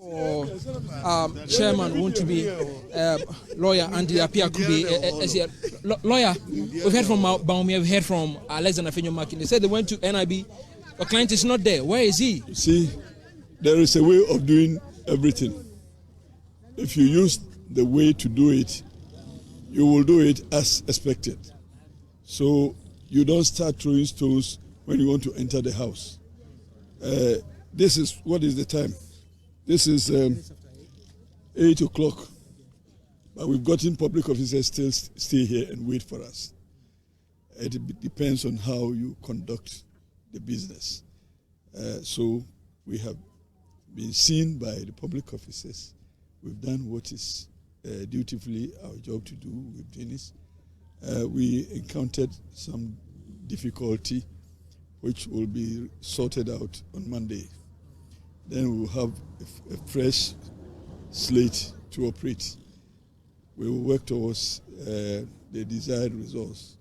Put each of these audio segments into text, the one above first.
Or chairman Wontumi, lawyer Andy Apia could be lawyer. We've heard from Baumia, we've heard from Alexander Fenyomakin. They said they went to NIB. Your client is not there. Where is he? See, there is a way of doing everything. If you use the way to do it, you will do it as expected. So you don't start throwing stones when you want to enter the house. This is, what is the time? This is 8 o'clock. But we've gotten public officers still stay here and wait for us. It depends on how you conduct the business. So we have been seen by the public officers. We've done what is dutifully our job to do. We've done this. We encountered some difficulty which will be sorted out on Monday. Then we will have a fresh slate to operate. We will work towards the desired results.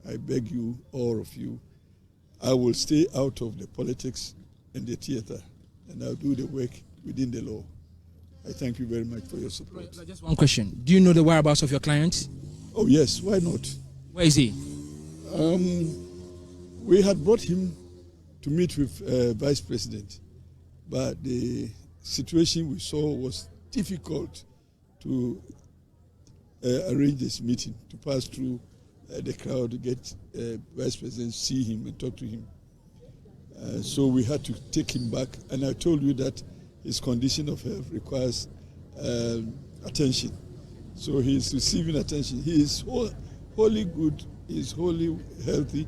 I beg you, all of you, I will stay out of the politics and the theater, and I'll do the work within the law. I thank you very much for your support. Just one question. Do you know the whereabouts of your client? Oh, yes. Why not? Where is he? We had brought him to meet with Vice President, but the situation we saw was difficult to arrange this meeting, to pass through the crowd to get Vice President, see him and talk to him. So we had to take him back, and I told you that his condition of health requires attention. So he is receiving attention. He is wholly good, he is wholly healthy,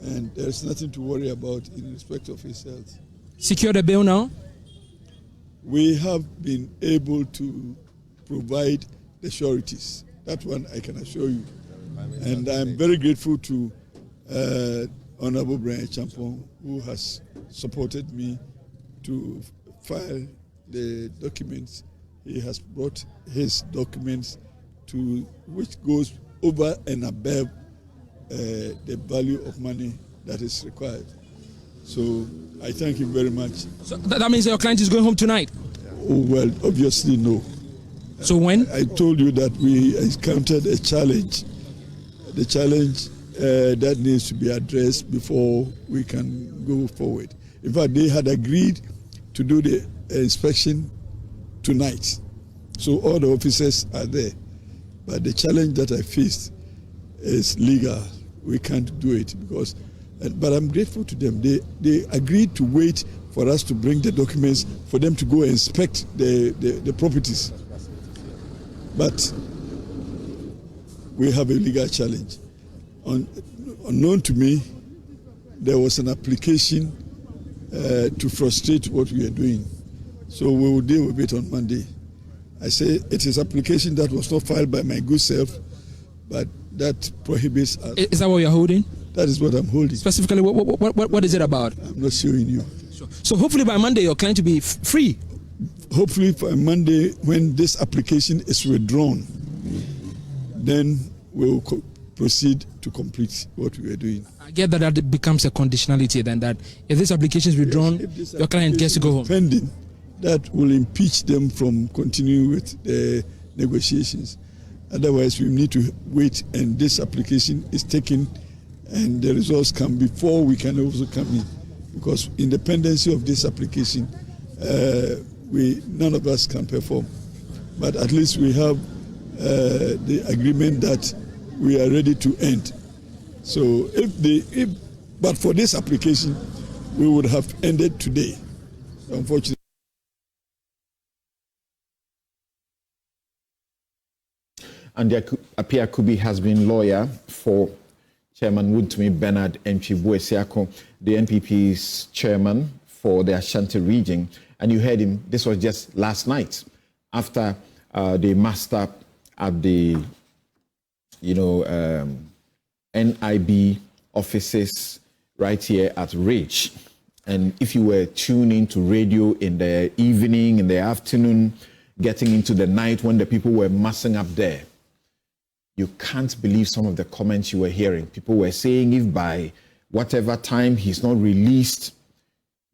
and there's nothing to worry about in respect of his health. Secure the bail now? We have been able to provide the sureties. That one I can assure you. And I'm very grateful to Honorable Brian Champon, who has supported me to file the documents. He has brought his documents to which goes over and above the value of money that is required. So I thank him very much. So that means your client is going home tonight? Oh, well, obviously no. So when? I told you that we encountered a challenge. The challenge that needs to be addressed before we can go forward. In fact, they had agreed to do the inspection tonight. So all the officers are there. But the challenge that I faced is legal. We can't do it because, but I'm grateful to them. They agreed to wait for us to bring the documents for them to go inspect the properties. But we have a legal challenge. Unknown to me, there was an application to frustrate what we are doing. So we will deal with it on Monday. I say it is application that was not filed by my good self, but that prohibits us. Is that what you're holding? That is what I'm holding. Specifically, what is it about? I'm not showing you. Sure. So hopefully by Monday your client will be free. Hopefully by Monday, when this application is withdrawn, then we'll proceed to complete what we are doing. I get that becomes a conditionality then, that if this application is withdrawn, yes, your client gets to go home. Pending, that will impeach them from continuing with the negotiations. Otherwise, we need to wait, and this application is taken, and the results come before we can also come in. Because in the pendency of this application, none of us can perform. But at least we have the agreement that we are ready to end. So but for this application, we would have ended today, unfortunately. And Apia Kubi has been lawyer for Chairman Wontumi Bernard Ntwi-Buesiako, the NPP's chairman for the Ashanti region. And you heard him, this was just last night, after they massed up at the, NIB offices right here at Ridge. And if you were tuning to radio in the evening, in the afternoon, getting into the night when the people were massing up there, you can't believe some of the comments you were hearing. People were saying if by whatever time he's not released,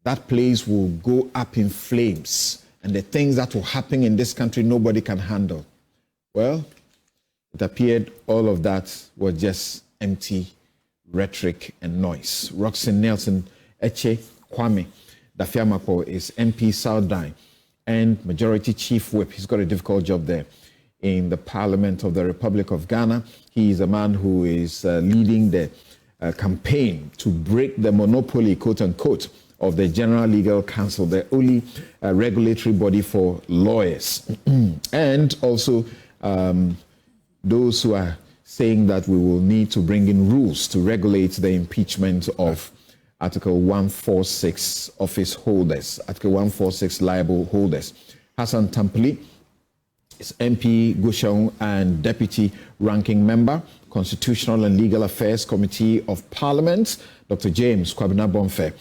that place will go up in flames and the things that will happen in this country nobody can handle. Well, it appeared all of that was just empty rhetoric and noise. Roxanne Nelson Eche Kwame Dafiamapo is MP Southern and Majority Chief Whip. He's got a difficult job there in the Parliament of the Republic of Ghana. He is a man who is leading the campaign to break the monopoly, quote unquote, of the General Legal Council, the only regulatory body for lawyers. And also those who are saying that we will need to bring in rules to regulate the impeachment of Article 146 office holders, Article 146 liable holders. Hassan Tampili is MP Gushaung and Deputy Ranking Member, Constitutional and Legal Affairs Committee of Parliament. Dr. James Kwabena Bonfe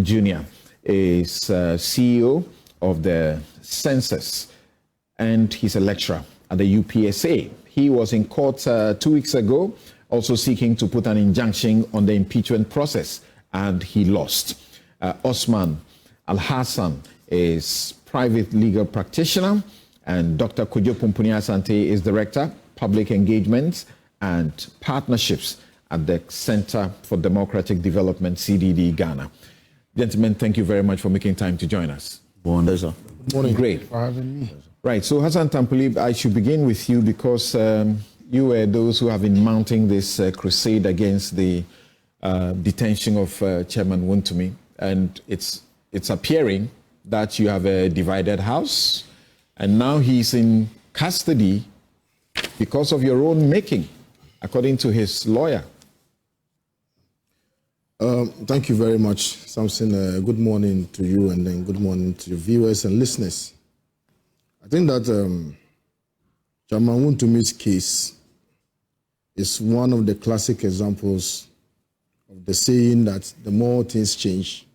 Jr. is CEO of the Census, and he's a lecturer at the UPSA. He was in court 2 weeks ago, also seeking to put an injunction on the impeachment process, and he lost. Osman Al-Hassan is private legal practitioner, and Dr. Kojo Pumpuni Asante is Director, Public Engagement and Partnerships at the Center for Democratic Development, CDD, Ghana. Gentlemen, thank you very much for making time to join us. Good morning. Great. For having me. Right, so Hassan Tampili, I should begin with you because you were those who have been mounting this crusade against the detention of Chairman Wontumi, and it's appearing that you have a divided house, and now he's in custody because of your own making, according to his lawyer. Thank you very much, Samson. Good morning to you, and then good morning to your viewers and listeners. I think that Chairman Wontumi's case is one of the classic examples of the saying that the more things change,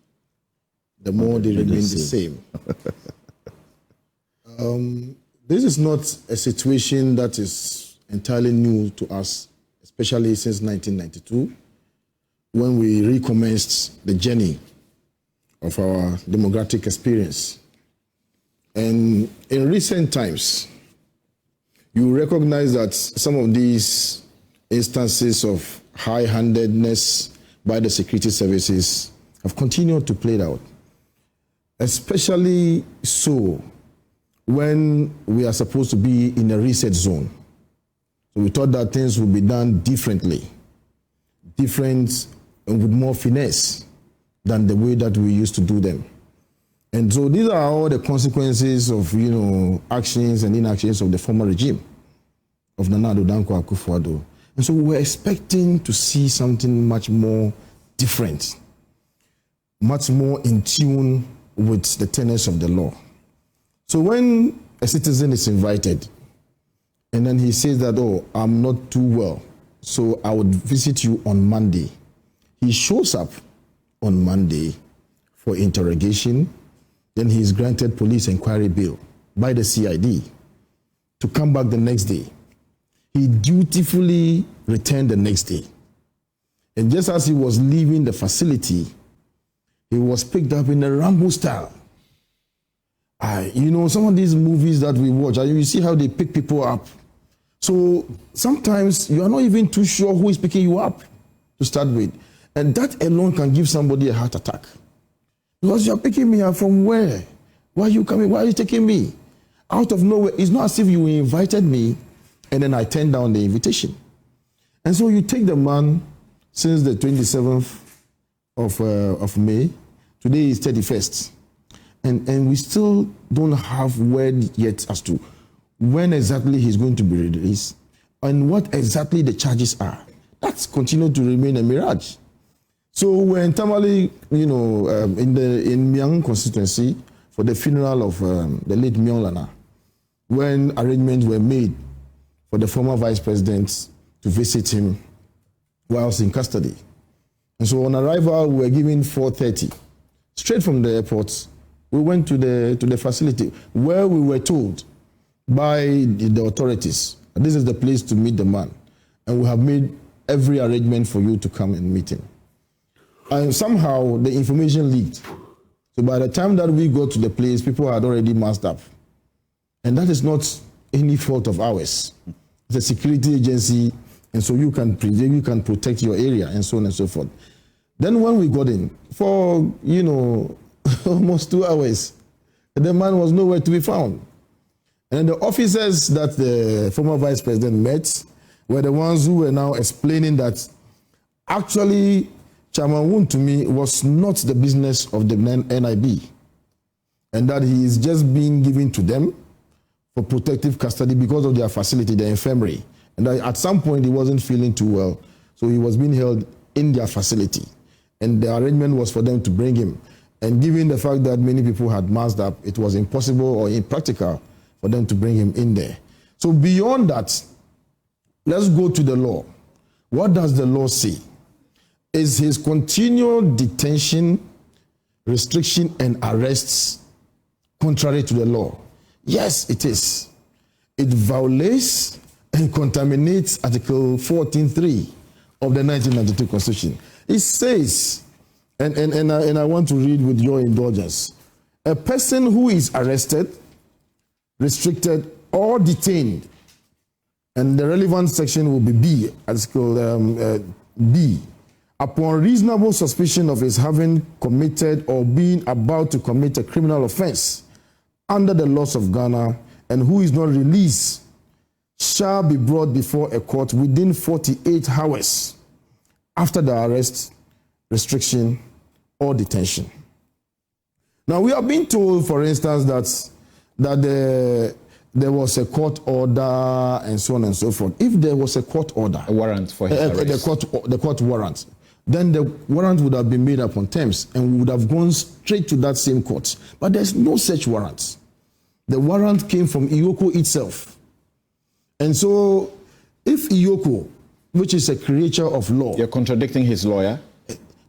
the more they remain the same. This is not a situation that is entirely new to us, especially since 1992, when we recommenced the journey of our democratic experience. And in recent times, you recognize that some of these instances of high-handedness by the security services have continued to play out, especially so when we are supposed to be in a reset zone. So we thought that things would be done differently, different and with more finesse than the way that we used to do them. And so these are all the consequences of, actions and inactions of the former regime of Nana Addo Dankwa Akufo-Addo. And so we were expecting to see something much more different, much more in tune with the tenets of the law. So when a citizen is invited and then he says that, oh, I'm not too well, so I would visit you on Monday. He shows up on Monday for interrogation. Then he is granted police inquiry bail by the CID to come back the next day. He dutifully returned the next day. And just as he was leaving the facility, he was picked up in a Rambo style. Some of these movies that we watch, you see how they pick people up. So sometimes you are not even too sure who is picking you up to start with. And that alone can give somebody a heart attack. Because you are picking me up from where? Why are you coming? Why are you taking me? Out of nowhere. It's not as if you invited me and then I turned down the invitation. And so you take the man since the 27th of May. Today is 31st. And we still don't have word yet as to when exactly he's going to be released and what exactly the charges are. That's continued to remain a mirage. So when Tamale, in Miang constituency for the funeral of the late Miang Lana, when arrangements were made for the former vice president to visit him whilst in custody. And so on arrival, we were given 4:30. Straight from the airport, we went to the facility where we were told by the authorities, this is the place to meet the man. And we have made every arrangement for you to come and meet him. And somehow the information leaked. So by the time that we got to the place, people had already masked up. And that is not any fault of ours. It's a security agency, and so you can protect your area and so on and so forth. Then when we got in, for, almost 2 hours, the man was nowhere to be found. And the officers that the former vice president met were the ones who were now explaining that actually Chairman Wontumi was not the business of the NIB, and that he is just being given to them for protective custody because of their facility, the infirmary. And that at some point he wasn't feeling too well, so he was being held in their facility. And the arrangement was for them to bring him. And given the fact that many people had masked up, it was impossible or impractical for them to bring him in there. So beyond that, let's go to the law. What does the law say? Is his continual detention, restriction, and arrests contrary to the law? Yes, it is. It violates and contaminates Article 14.3 of the 1992 Constitution. It says, and I want to read with your indulgence, a person who is arrested, restricted, or detained, and the relevant section will be B, Article B, upon reasonable suspicion of his having committed or being about to commit a criminal offense under the laws of Ghana, and who is not released, shall be brought before a court within 48 hours after the arrest, restriction, or detention. Now, we are being told, for instance, that there was a court order and so on and so forth. If there was a court order, a warrant for his arrest, the court warrant, then the warrant would have been made upon terms and we would have gone straight to that same court. But there's no such warrant. The warrant came from Iyoko itself. And so, if Iyoko, which is a creature of law... You're contradicting his lawyer.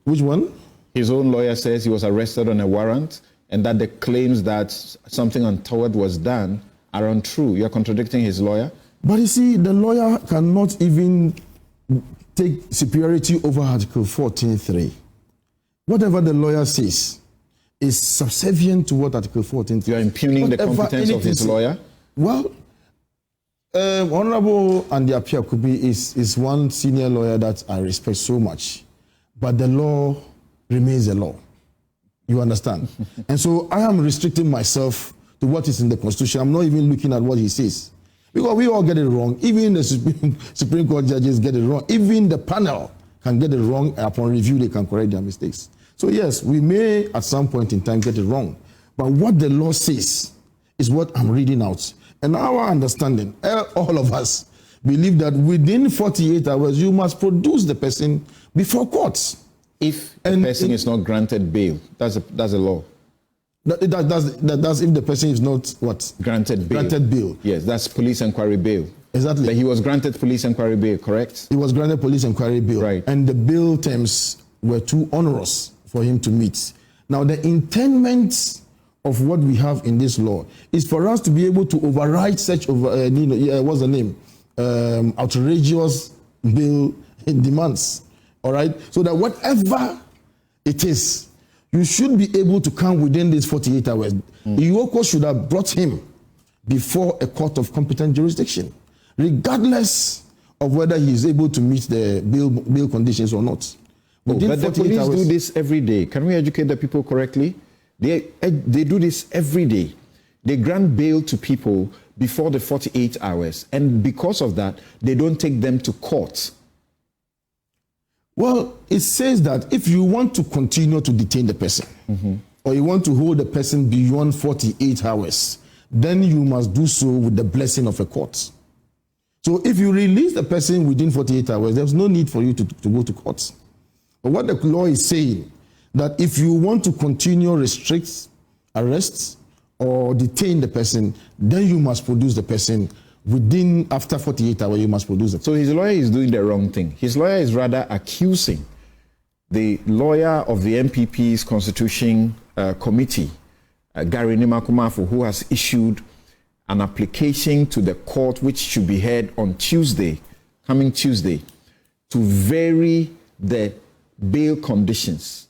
Which one? His own lawyer says he was arrested on a warrant and that the claims that something untoward was done are untrue. You're contradicting his lawyer. But you see, the lawyer cannot even take superiority over Article 14.3. Whatever the lawyer says is subservient to what Article 14.3. You are impugning the competence of his lawyer? Well, Honorable Andy Appiah Kubi is one senior lawyer that I respect so much. But the law remains the law. You understand? And so I am restricting myself to what is in the Constitution. I'm not even looking at what he says. Because we all get it wrong. Even the Supreme Court judges get it wrong. Even the panel can get it wrong. Upon review, they can correct their mistakes. So yes, we may at some point in time get it wrong. But what the law says is what I'm reading out. And our understanding, all of us, believe that within 48 hours, you must produce the person before courts. If the person is not granted bail, that's a law. That's if the person is not what? Granted bail. Granted bail. Yes, that's police inquiry bail. Exactly. But he was granted police inquiry bail, correct? He was granted police inquiry bail. Right. And the bail terms were too onerous for him to meet. Now, the intendment of what we have in this law is for us to be able to override such what's the name? Outrageous bail demands. All right? So that whatever it is, you should be able to come within these 48 hours. Iyoko should have brought him before a court of competent jurisdiction, regardless of whether he is able to meet the bail conditions or not. But the police do this every day. Can we educate the people correctly? They do this every day. They grant bail to people before the 48 hours. And because of that, they don't take them to court. Well, it says that if you want to continue to detain the person, or you want to hold the person beyond 48 hours, then you must do so with the blessing of a court. So if you release the person within 48 hours, there's no need for you to go to court. But what the law is saying, that if you want to continue restrict, arrest, or detain the person, then you must produce the person after 48 hours, you must produce it. So his lawyer is doing the wrong thing. His lawyer is rather accusing the lawyer of the NPP's Constitution Committee, Gary Nimakumafo, who has issued an application to the court, which should be heard on coming Tuesday, to vary the bail conditions.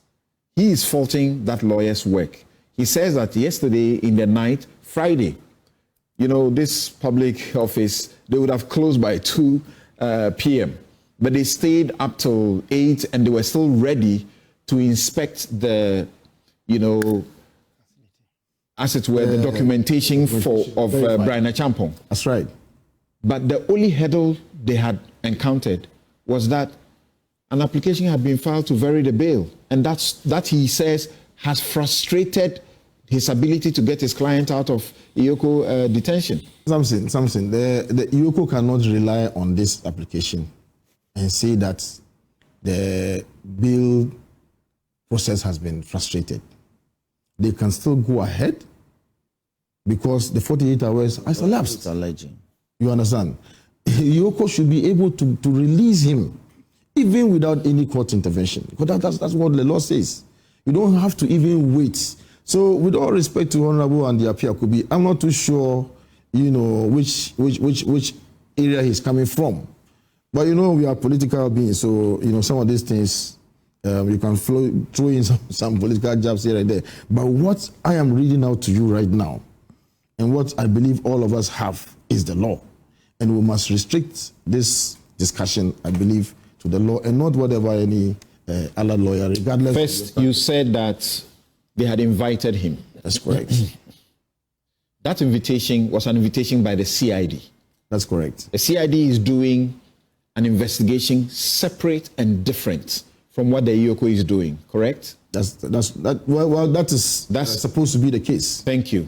He is faulting that lawyer's work. He says that yesterday in the night, Friday, this public office, they would have closed by 2 p.m. But they stayed up till 8 and they were still ready to inspect the, as it were, the documentation of Brian Achampong. That's right. But the only hurdle they had encountered was that an application had been filed to vary the bail. And that he says has frustrated his ability to get his client out of Iyoko detention. Something. The Iyoko cannot rely on this application and say that the bail process has been frustrated. They can still go ahead because the 48 hours has elapsed. You understand? Iyoko should be able to release him even without any court intervention. Because that's what the law says. You don't have to even wait. So with all respect to Honorable Andy Appiah-Kubi, I'm not too sure, which area he's coming from. But we are political beings, so some of these things you can throw in some political jabs here and there. But what I am reading out to you right now, and what I believe all of us have, is the law. And we must restrict this discussion, I believe, to the law and not whatever any other lawyer, regardless. First, you said that they had invited him. That's correct. That invitation was an invitation by the CID. That's correct. The CID is doing an investigation separate and different from what the Iyoko is doing, correct? That is supposed to be the case. Thank you.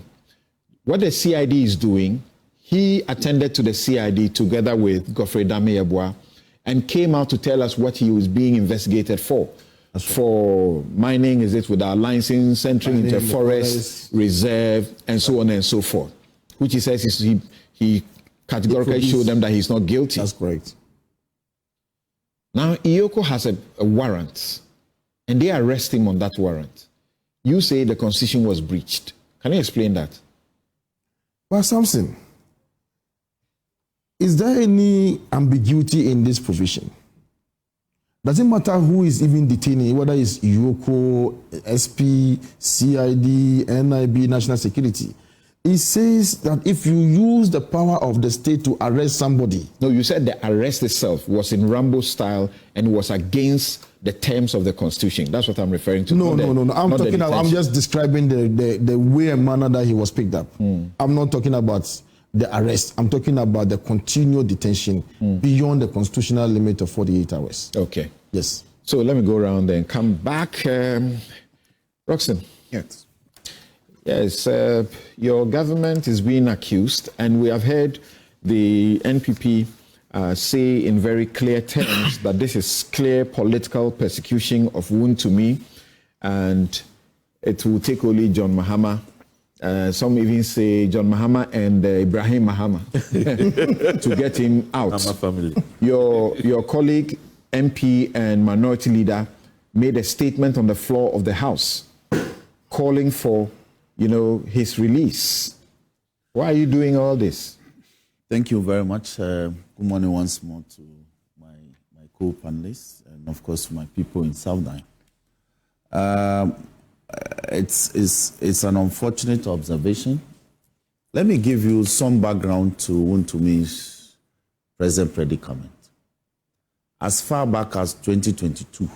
What the CID is doing, he attended to the CID together with Godfrey Dame-Yeboah and came out to tell us what he was being investigated for. Right. For mining, is it with our license, entering into forest, reserve, and so on and so forth, which he says he categorically showed them that he's not guilty. That's correct. Now, Iyoko has a warrant, and they arrest him on that warrant. You say the constitution was breached. Can you explain that? Well, Samson, is there any ambiguity in this provision? Doesn't matter who is even detaining, whether it's Iyoko, SP, CID, NIB, National Security. It says that if you use the power of the state to arrest somebody. No, you said the arrest itself was in Rambo style and was against the terms of the Constitution. That's what I'm referring to. No. I'm just describing the way and manner that he was picked up. I'm not talking about the arrest. I'm talking about the continued detention beyond the constitutional limit of 48 hours. Okay. Yes. So let me go around and come back. Roxanne. Yes. Yes, your government is being accused, and we have heard the NPP say in very clear terms that this is clear political persecution of Wontumi, and it will take only John Mahama. Some even say John Mahama and Ibrahim Mahama to get him out. Mahama family. Your colleague, MP and minority leader, made a statement on the floor of the House calling for his release. Why are you doing all this? Thank you very much. Good morning once more to my co-panelists and, of course, my people in Southern. It's an unfortunate observation. Let me give you some background to Wontumi's present predicament. As far back as 2022,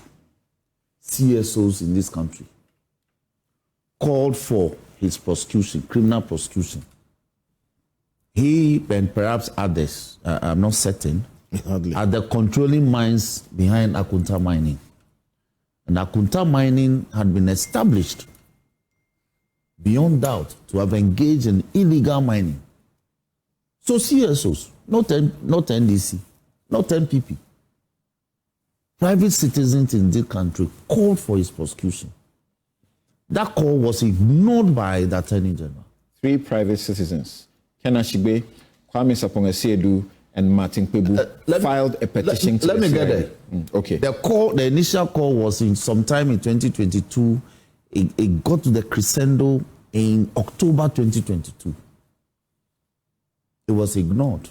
CSOs in this country called for his prosecution, criminal prosecution. He and perhaps others, I'm not certain, are the controlling minds behind Akunta mining. And Akunta mining had been established beyond doubt to have engaged in illegal mining. So CSOs, not NDC, not NPP, private citizens in this country called for his prosecution. That call was ignored by the Attorney General. 3 private citizens, Ken Ashigbe, Kwame Sapong-Asiedu, and Martin Kpebu, filed a petition to the CID. Let me get there. Okay. The initial call was in sometime in 2022. It got to the crescendo in October 2022. It was ignored.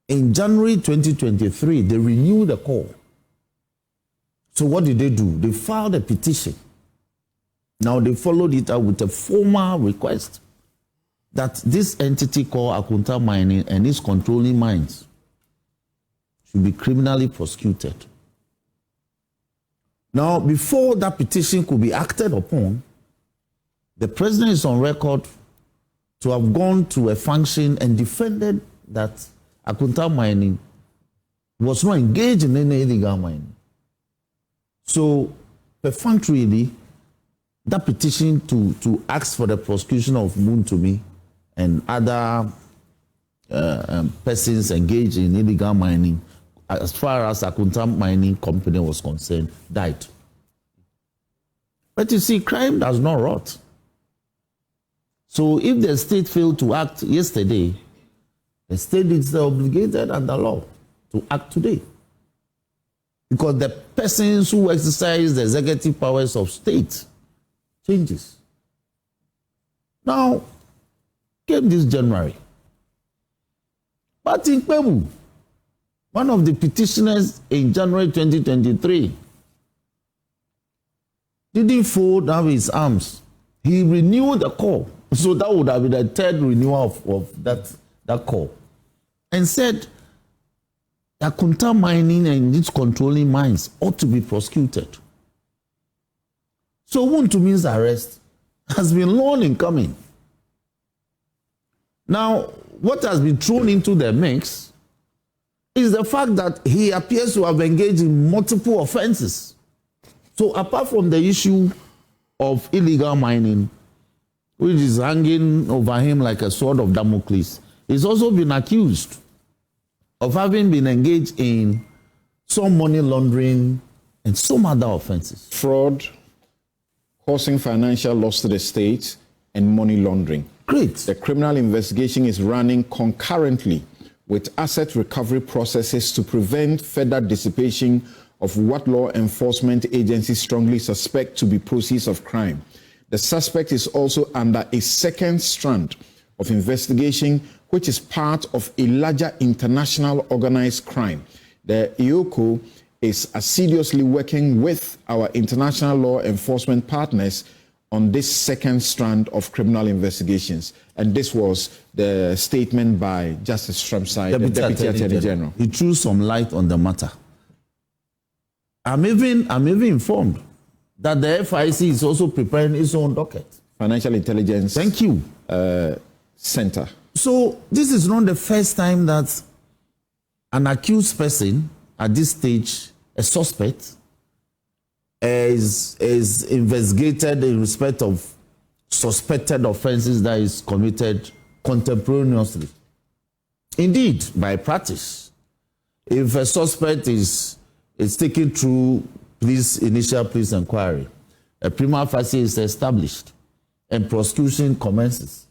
In January 2023, they renewed the call. So what did they do? They filed a petition Now they followed it up with a formal request that this entity called Akunta Mining and its controlling mines should be criminally prosecuted. Now, before that petition could be acted upon, the president is on record to have gone to a function and defended that Akunta Mining was not engaged in any illegal mining. So, perfunctorily, that petition to ask for the prosecution of Wontumi and other persons engaged in illegal mining, as far as Akunta Mining Company was concerned, died. But you see, crime does not rot. So if the state failed to act yesterday, the state is obligated under law to act today. Because the persons who exercise the executive powers of state changes. Now, came this January. But in Pebu, one of the petitioners in January 2023 didn't fold down his arms. He renewed the call. So that would have been the third renewal of that call. And said that Akunta Mining and its controlling mines ought to be prosecuted. So Wontumi's arrest has been long in coming. Now, what has been thrown into the mix is the fact that he appears to have engaged in multiple offenses. So apart from the issue of illegal mining, which is hanging over him like a sword of Damocles, he's also been accused of having been engaged in some money laundering and some other offenses. Fraud, causing financial loss to the state, and money laundering. Great. The criminal investigation is running concurrently with asset recovery processes to prevent further dissipation of what law enforcement agencies strongly suspect to be proceeds of crime. The suspect is also under a second strand of investigation, which is part of a larger international organized crime. The IOCO is assiduously working with our international law enforcement partners on this second strand of criminal investigations. And this was the statement by Justice Stromside, the Deputy Attorney General. He threw some light on the matter. I'm even informed that the FIC is also preparing its own docket. Financial Intelligence. Thank you. Center. So this is not the first time that an accused person at this stage, a suspect, is investigated in respect of suspected offenses that is committed contemporaneously. Indeed, by practice, if a suspect is taken through initial police inquiry, a prima facie is established and prosecution commences.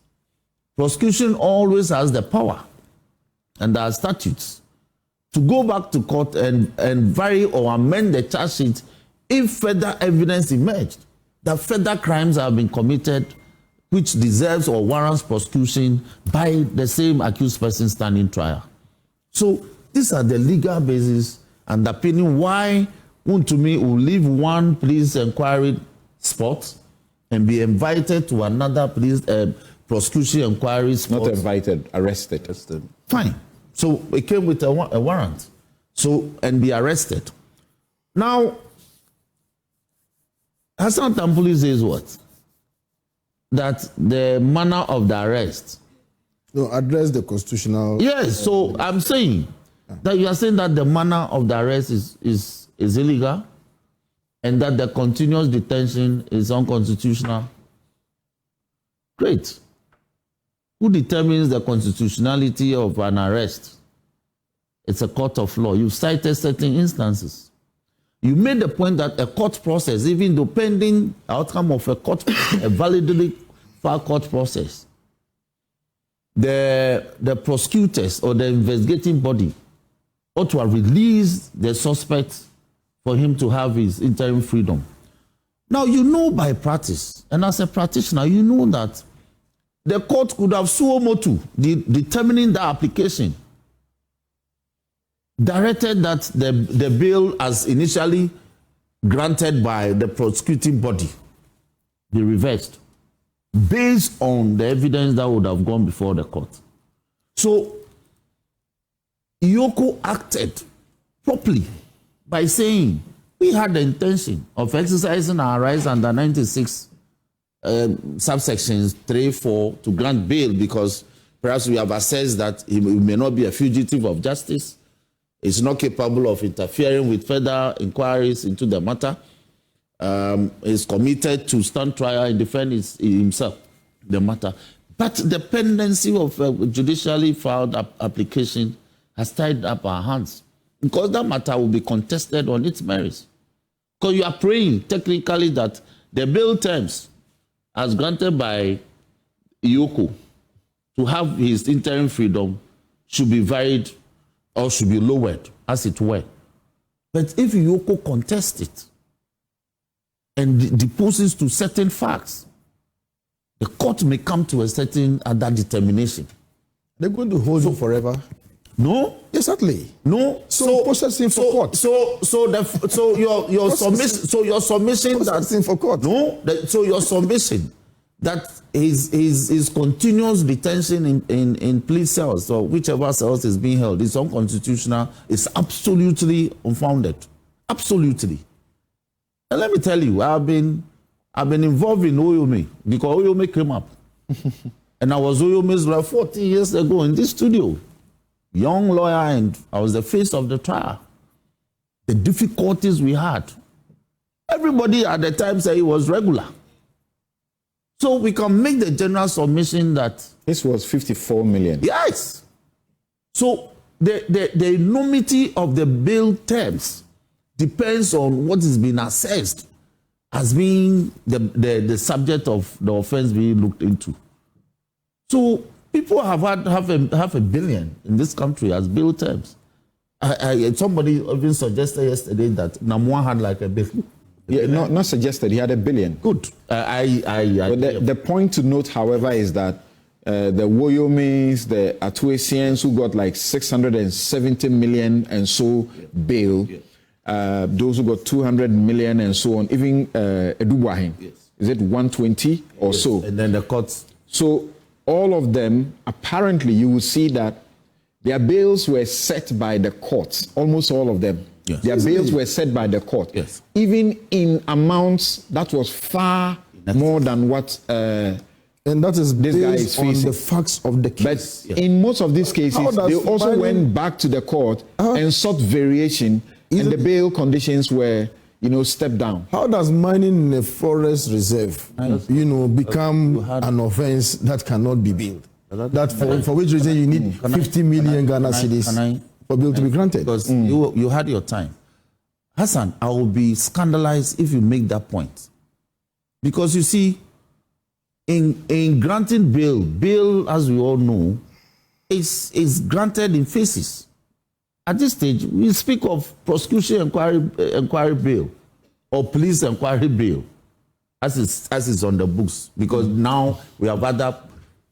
Prosecution always has the power, and there are statutes, to go back to court and vary or amend the charge sheet if further evidence emerged that further crimes have been committed which deserves or warrants prosecution by the same accused person standing trial. So these are the legal basis underpinning why Wontumi will leave one police inquiry spot and be invited to another police prosecution inquiry spot. Not invited, arrested. Fine. So it came with a warrant. So, and be arrested. Now, Hassan Tampuli says what? That the manner of the arrest. No, address the constitutional. Yes, so I'm saying that you are saying that the manner of the arrest is illegal and that the continuous detention is unconstitutional. Great. Who determines the constitutionality of an arrest? It's a court of law. You've cited certain instances. You made the point that a court process, even though pending outcome of a court, a validly fair court process, the prosecutors or the investigating body ought to have released the suspect for him to have his interim freedom. Now, you know by practice, and as a practitioner, you know that the court could have suo motu, determining the application, directed that the bail as initially granted by the prosecuting body be reversed based on the evidence that would have gone before the court. So Iyoko acted properly by saying we had the intention of exercising our rights under 96 subsections 3, 4 to grant bail because perhaps we have assessed that he may not be a fugitive of justice. Is not capable of interfering with further inquiries into the matter. Is committed to stand trial and defend himself, the matter. But the pendency of a judicially filed application has tied up our hands because that matter will be contested on its merits. Because you are praying technically that the bail terms as granted by Iyoko to have his interim freedom should be varied or should be lowered, as it were. But if Iyoko contests it and deposes to certain facts, the court may come to a certain other determination. They're going to hold you forever. No, exactly. No, so process him for court. So your submission that for court. No, so your submission that his continuous detention in police cells or whichever cells is being held is unconstitutional, is absolutely unfounded. Absolutely. And let me tell you, I've been involved in Wontumi because Wontumi came up. And I was Wotumi's like 40 years ago in this studio. Young lawyer, and I was the face of the trial. The difficulties we had. Everybody at the time said it was regular. So we can make the general submission that this was 54 million. Yes. So the enormity of the bail terms depends on what is being assessed as being the subject of the offense being looked into. So people have had half a billion in this country as bail terms. Somebody even suggested yesterday that Namwa had like $1 billion. Yeah, not suggested. He had $1 billion. Good. The point to note, however, is that the Woyomis, the Atuesians who got like 670 million and so bail, those who got 200 million and so on, even Eduwahin, is it 120 or so? And then the courts. So all of them, apparently, you will see that their bails were set by the courts, almost all of them. Yes. Their bails were set by the court. Yes. Even in amounts that was far more than what and that is this guy is based on facing. the facts of the case. But in most of these cases, they also went back to the court and sought variation, and the bail conditions were, stepped down. How does mining in a forest reserve, become an offense that cannot be billed? That for which reason you need 50 million Ghana cedis for bill to be granted? Because you had your time. Hassan, I will be scandalized if you make that point. Because you see, in granting bail, as we all know, is granted in phases. At this stage, we speak of prosecution inquiry bail or police inquiry bail as is on the books, because now we have other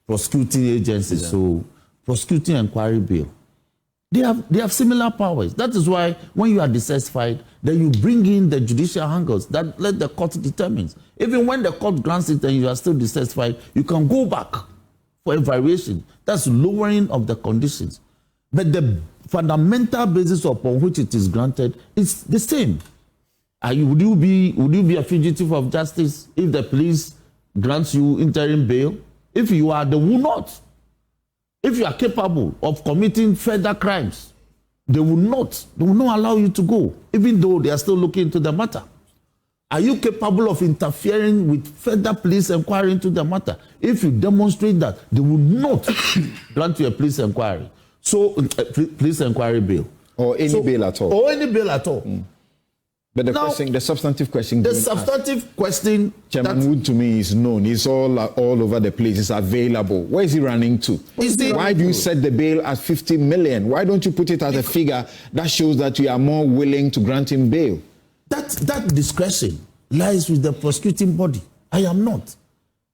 prosecuting agencies, so prosecuting inquiry bail. They have similar powers. That is why when you are dissatisfied, then you bring in the judicial angles that let the court determine. Even when the court grants it and you are still dissatisfied, you can go back for evaluation. That's lowering of the conditions. But the fundamental basis upon which it is granted is the same. Would you be a fugitive of justice if the police grants you interim bail? If you are, they will not. If you are capable of committing further crimes, they will not allow you to go, even though they are still looking into the matter. Are you capable of interfering with further police inquiry into the matter? If you demonstrate that, they will not grant you a police inquiry. So, police inquiry bail. Or any bail at all. Or any bail at all. But the substantive question... The substantive question... Chairman Wontumi is known. He's all over the place. It's available. Where is he running to? Why do you set the bail at 50 million? Why don't you put it as a figure that shows that you are more willing to grant him bail? That discretion lies with the prosecuting body. I am not.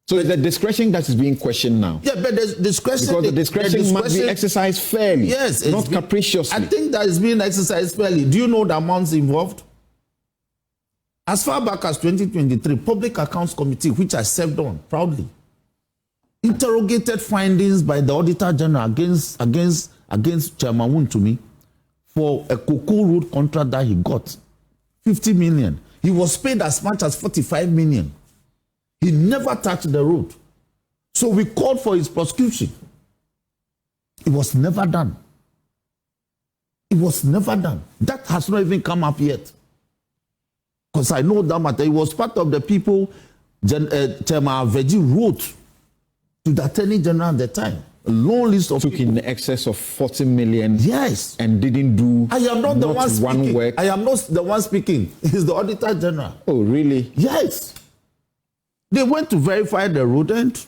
So it's the discretion that is being questioned now. Yeah, but the discretion... Because the discretion must be exercised fairly, yes, not capriciously. I think that is being exercised fairly. Do you know the amounts involved? As far back as 2023, Public Accounts Committee, which I served on proudly, interrogated findings by the Auditor General against Chairman Wontumi for a cocoa road contract that he got, 50 million. He was paid as much as 45 million. He never touched the road. So we called for his prosecution. It was never done. It was never done. That has not even come up yet. Because I know that matter. It was part of the people Chairman Veji wrote to the Attorney General at the time. A long list of took in excess of 40 million. Yes. And didn't do I am not the one speaking. work. I am not the one speaking. It's the Auditor General. Oh, really? Yes. They went to verify the road and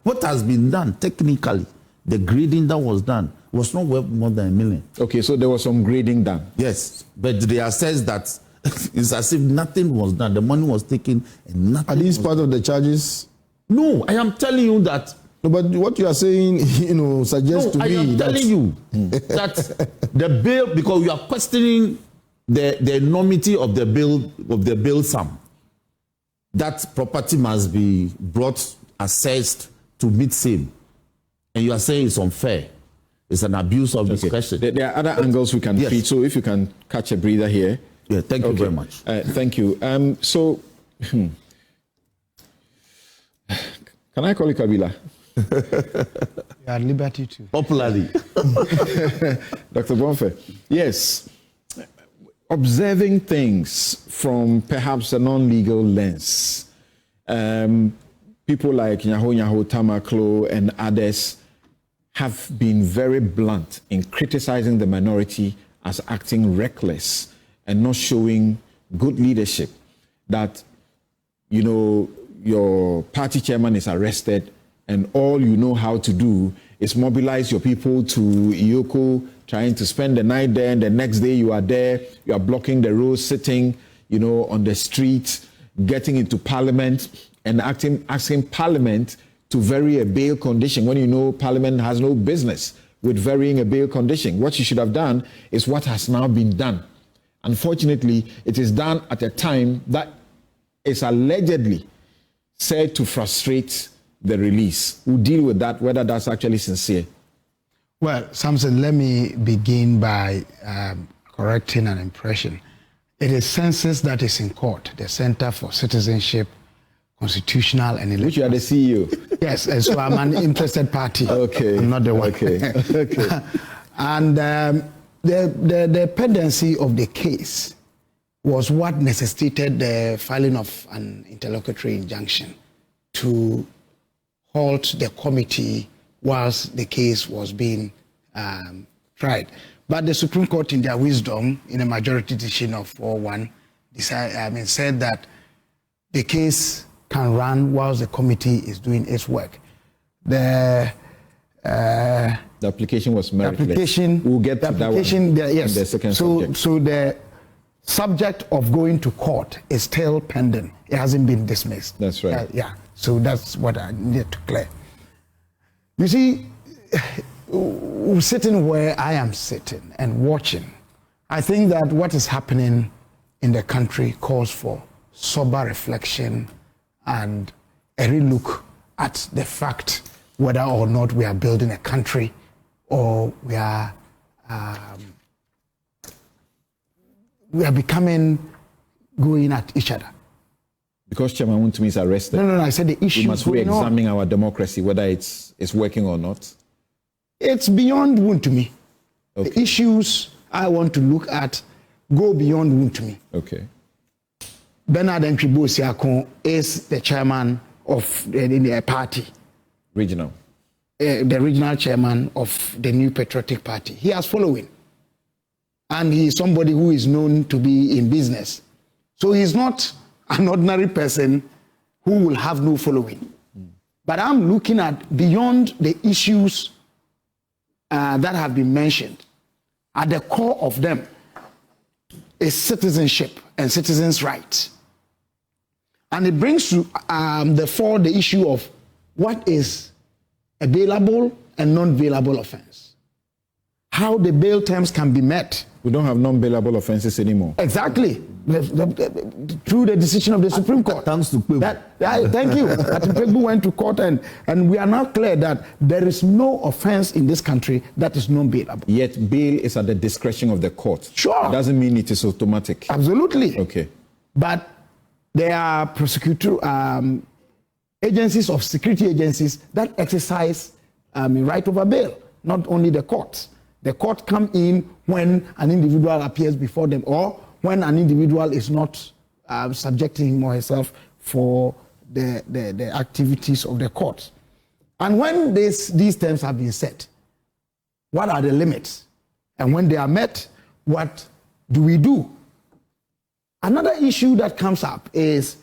what has been done technically, the grading that was done was not worth more than $1 million. Okay, so there was some grading done. Yes, but they assessed that it's as if nothing was done. The money was taken and nothing. Are these part of the charges? No, I am telling you that. No, but what you are saying, suggests to me I am telling you that the bill, because you are questioning the enormity of the bill sum, that property must be brought, assessed to meet same, and you are saying it's unfair. It's an abuse of discretion. There are other angles we can feed. So if you can catch a breather here. Yeah, thank you very much. Thank you. So, can I call you Kabila? You are at liberty to. Popularly. Dr. Bonfe, yes. Observing things from perhaps a non-legal lens. People like Nyaho Tamaklo and others have been very blunt in criticizing the minority as acting reckless and not showing good leadership. That, your party chairman is arrested and all you know how to do is mobilize your people to Iyoko, trying to spend the night there, and the next day you are there, you are blocking the road, sitting, on the street, getting into parliament and asking parliament to vary a bail condition when you know parliament has no business with varying a bail condition. What you should have done is what has now been done. Unfortunately, it is done at a time that is allegedly said to frustrate the release. We'll deal with that, whether that's actually sincere. Well, Samson, let me begin by correcting an impression. It is census that is in court, the Center for Citizenship, Constitutional and Electoral. Which you are the CEO. Yes, and so I'm an interested party. Okay. I'm not the one. Okay. Okay. And the pendency of the case was what necessitated the filing of an interlocutory injunction to halt the committee whilst the case was being tried. But the Supreme Court, in their wisdom, in a majority decision of 4-1, said that the case can run whilst the committee is doing its work. The application was meritless. We'll get to that one. Yes. The second subject. So the subject of going to court is still pending. It hasn't been dismissed. That's right. Yeah. So that's what I need to clear. You see, sitting where I am sitting and watching, I think that what is happening in the country calls for sober reflection and a relook at the fact whether or not we are building a country or we are going at each other. Because Chairman Wontumi is arrested. No, I said the issue. We must re-examine our democracy, whether it's working or not. It's beyond Wontumi. Okay. The issues I want to look at go beyond Wontumi. Okay. Bernard Nkwibo Siakon is the chairman of the party. Regional. The regional chairman of the New Patriotic Party. He has following. And he is somebody who is known to be in business. So he's not an ordinary person who will have no following. But I'm looking at beyond the issues that have been mentioned. At the core of them is citizenship and citizens' rights. And it brings to the issue of what is a bailable and non-bailable offense. How the bail terms can be met. We don't have non-bailable offenses anymore. Exactly. through the decision of the Supreme Court. Thanks to Kwebu. Thank you. That Kwebu went to court, and we are now clear that there is no offense in this country that is non-bailable. Yet bail is at the discretion of the court. Sure. It doesn't mean it is automatic. Absolutely. Okay. But there are prosecutor agencies of security agencies that exercise right over bail, not only the courts. The court come in when an individual appears before them or when an individual is not subjecting him or herself for the activities of the court. And when these terms have been set, what are the limits? And when they are met, what do we do? Another issue that comes up is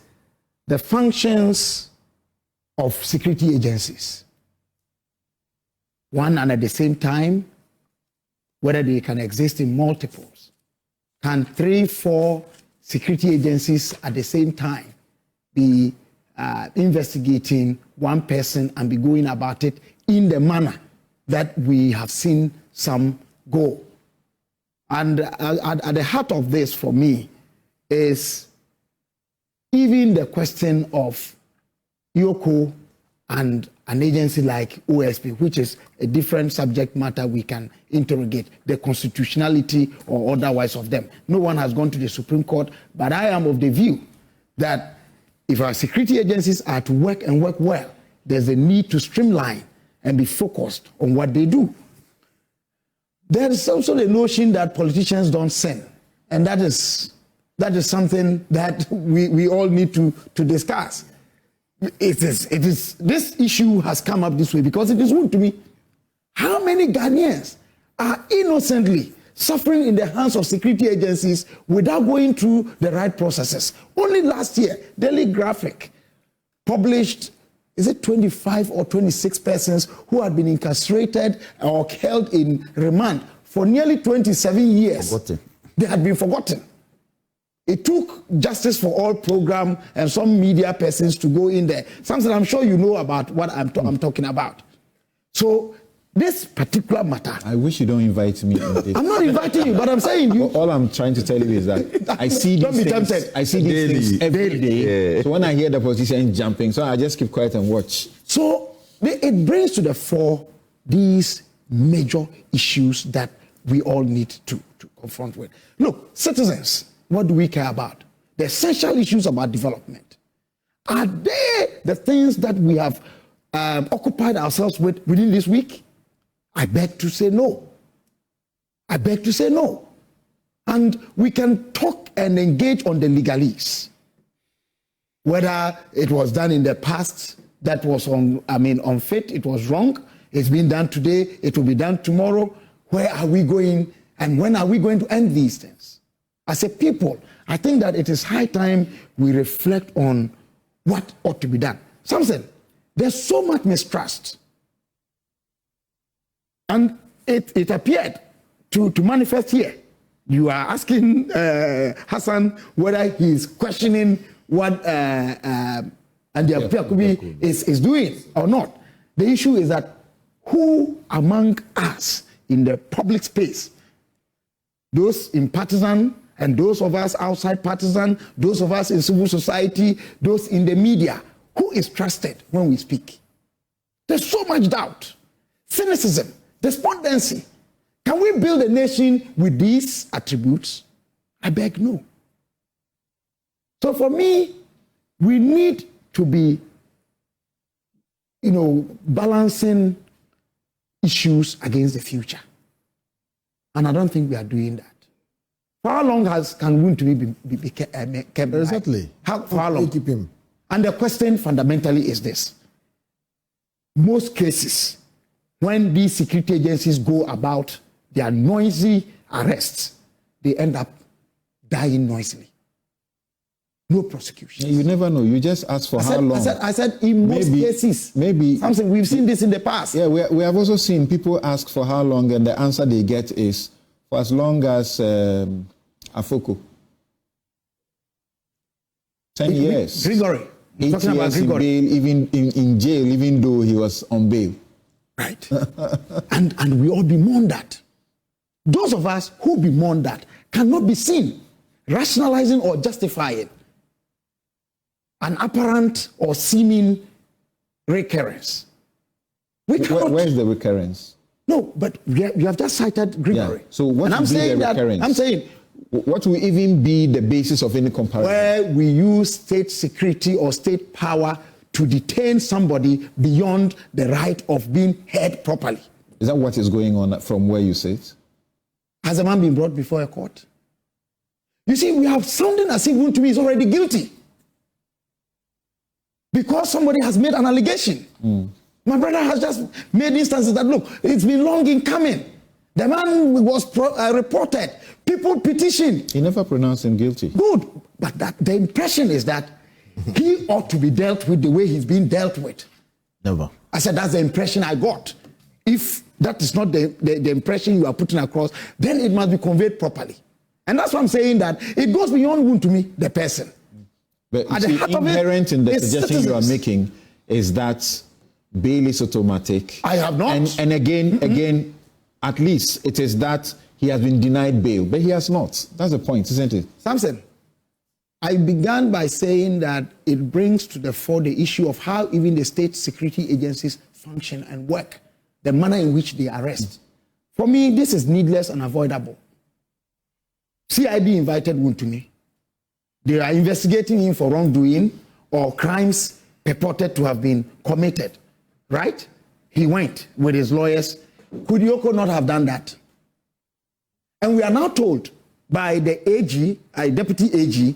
the functions of security agencies. One and at the same time, whether they can exist in multiples. Can 3, 4 security agencies at the same time be investigating one person and be going about it in the manner that we have seen some go? And at the heart of this for me is even the question of Yoko and an agency like OSP, which is a different subject matter we can interrogate, the constitutionality or otherwise of them. No one has gone to the Supreme Court, but I am of the view that if our security agencies are to work and work well, there's a need to streamline and be focused on what they do. There is also the notion that politicians don't sin, and that is something that we all need to discuss. This issue has come up this way because it is Wontumi. How many Ghanaians are innocently suffering in the hands of security agencies without going through the right processes? Only last year, Daily Graphic published, is it 25 or 26 persons who had been incarcerated or held in remand for nearly 27 years. Forgotten. They had been forgotten. It took Justice for All program and some media persons to go in there. Something I'm sure you know about what I'm talking about. So this particular matter. I wish you don't invite me on this. I'm not inviting you, but I'm saying you. All I'm trying to tell you is that I see these Don't be things. tempted. I see these things every day. Yeah. So when I hear the politician jumping, so I just keep quiet and watch. So it brings to the fore these major issues that we all need to confront with. Look, citizens, what do we care about? The essential issues about development. Are they the things that we have occupied ourselves with within this week? I beg to say no. I beg to say no. And we can talk and engage on the legalese. Whether it was done in the past that was unfit, it was wrong. It's been done today, it will be done tomorrow. Where are we going and when are we going to end these things? As a people, I think that it is high time we reflect on what ought to be done. Something, there's so much mistrust. And it appeared to manifest here. You are asking Hassan whether he's questioning what Andy Apiakubi is doing or not. The issue is that who among us in the public space, those in partisan and those of us outside partisan, those of us in civil society, those in the media, who is trusted when we speak? There's so much doubt, cynicism, despondency. Can we build a nation with these attributes? I beg no. So for me, we need to be, balancing issues against the future. And I don't think we are doing that. For how long can Wontumi be kept? Exactly. How long? Keep him. And the question fundamentally is this. Most cases, when these security agencies go about their noisy arrests, they end up dying noisily. No prosecution. You never know. You just ask for how long. I said in most cases. Maybe. Something we've seen this in the past. Yeah, we have also seen people ask for how long, and the answer they get is for as long as Afoko. 10 years. Gregory. 8 years in bail, even in jail, even though he was on bail. Right. and we all bemoan that. Those of us who bemoan that cannot be seen rationalizing or justifying an apparent or seeming recurrence. Where's the recurrence? No, but you have just cited Gregory. Yeah. So what would be the recurrence? I'm saying, what will even be the basis of any comparison? Where we use state security or state power to detain somebody beyond the right of being heard properly. Is that what is going on from where you sit? Has a man been brought before a court? You see, we have sounding as if Wontumi is already guilty because somebody has made an allegation. My brother has just made instances that, look, it's been long in coming. The man was reported. People petitioned. He never pronounced him guilty. Good. But the impression is that he ought to be dealt with the way he's being dealt with. Never. I said, that's the impression I got. If that is not the impression you are putting across, then it must be conveyed properly. And that's why I'm saying that it goes beyond Wontumi, the person. But you see, inherent in the suggestion you are making is that bail is automatic. I have not. And again, at least it is that he has been denied bail, but he has not. That's the point, isn't it? Samson, I began by saying that it brings to the fore the issue of how even the state security agencies function and work, the manner in which they arrest. For me, this is needless and avoidable. CID invited Wontumi. They are investigating him for wrongdoing or crimes purported to have been committed, right? He went with his lawyers. Could Yoko not have done that? And we are now told by the AG, Deputy AG,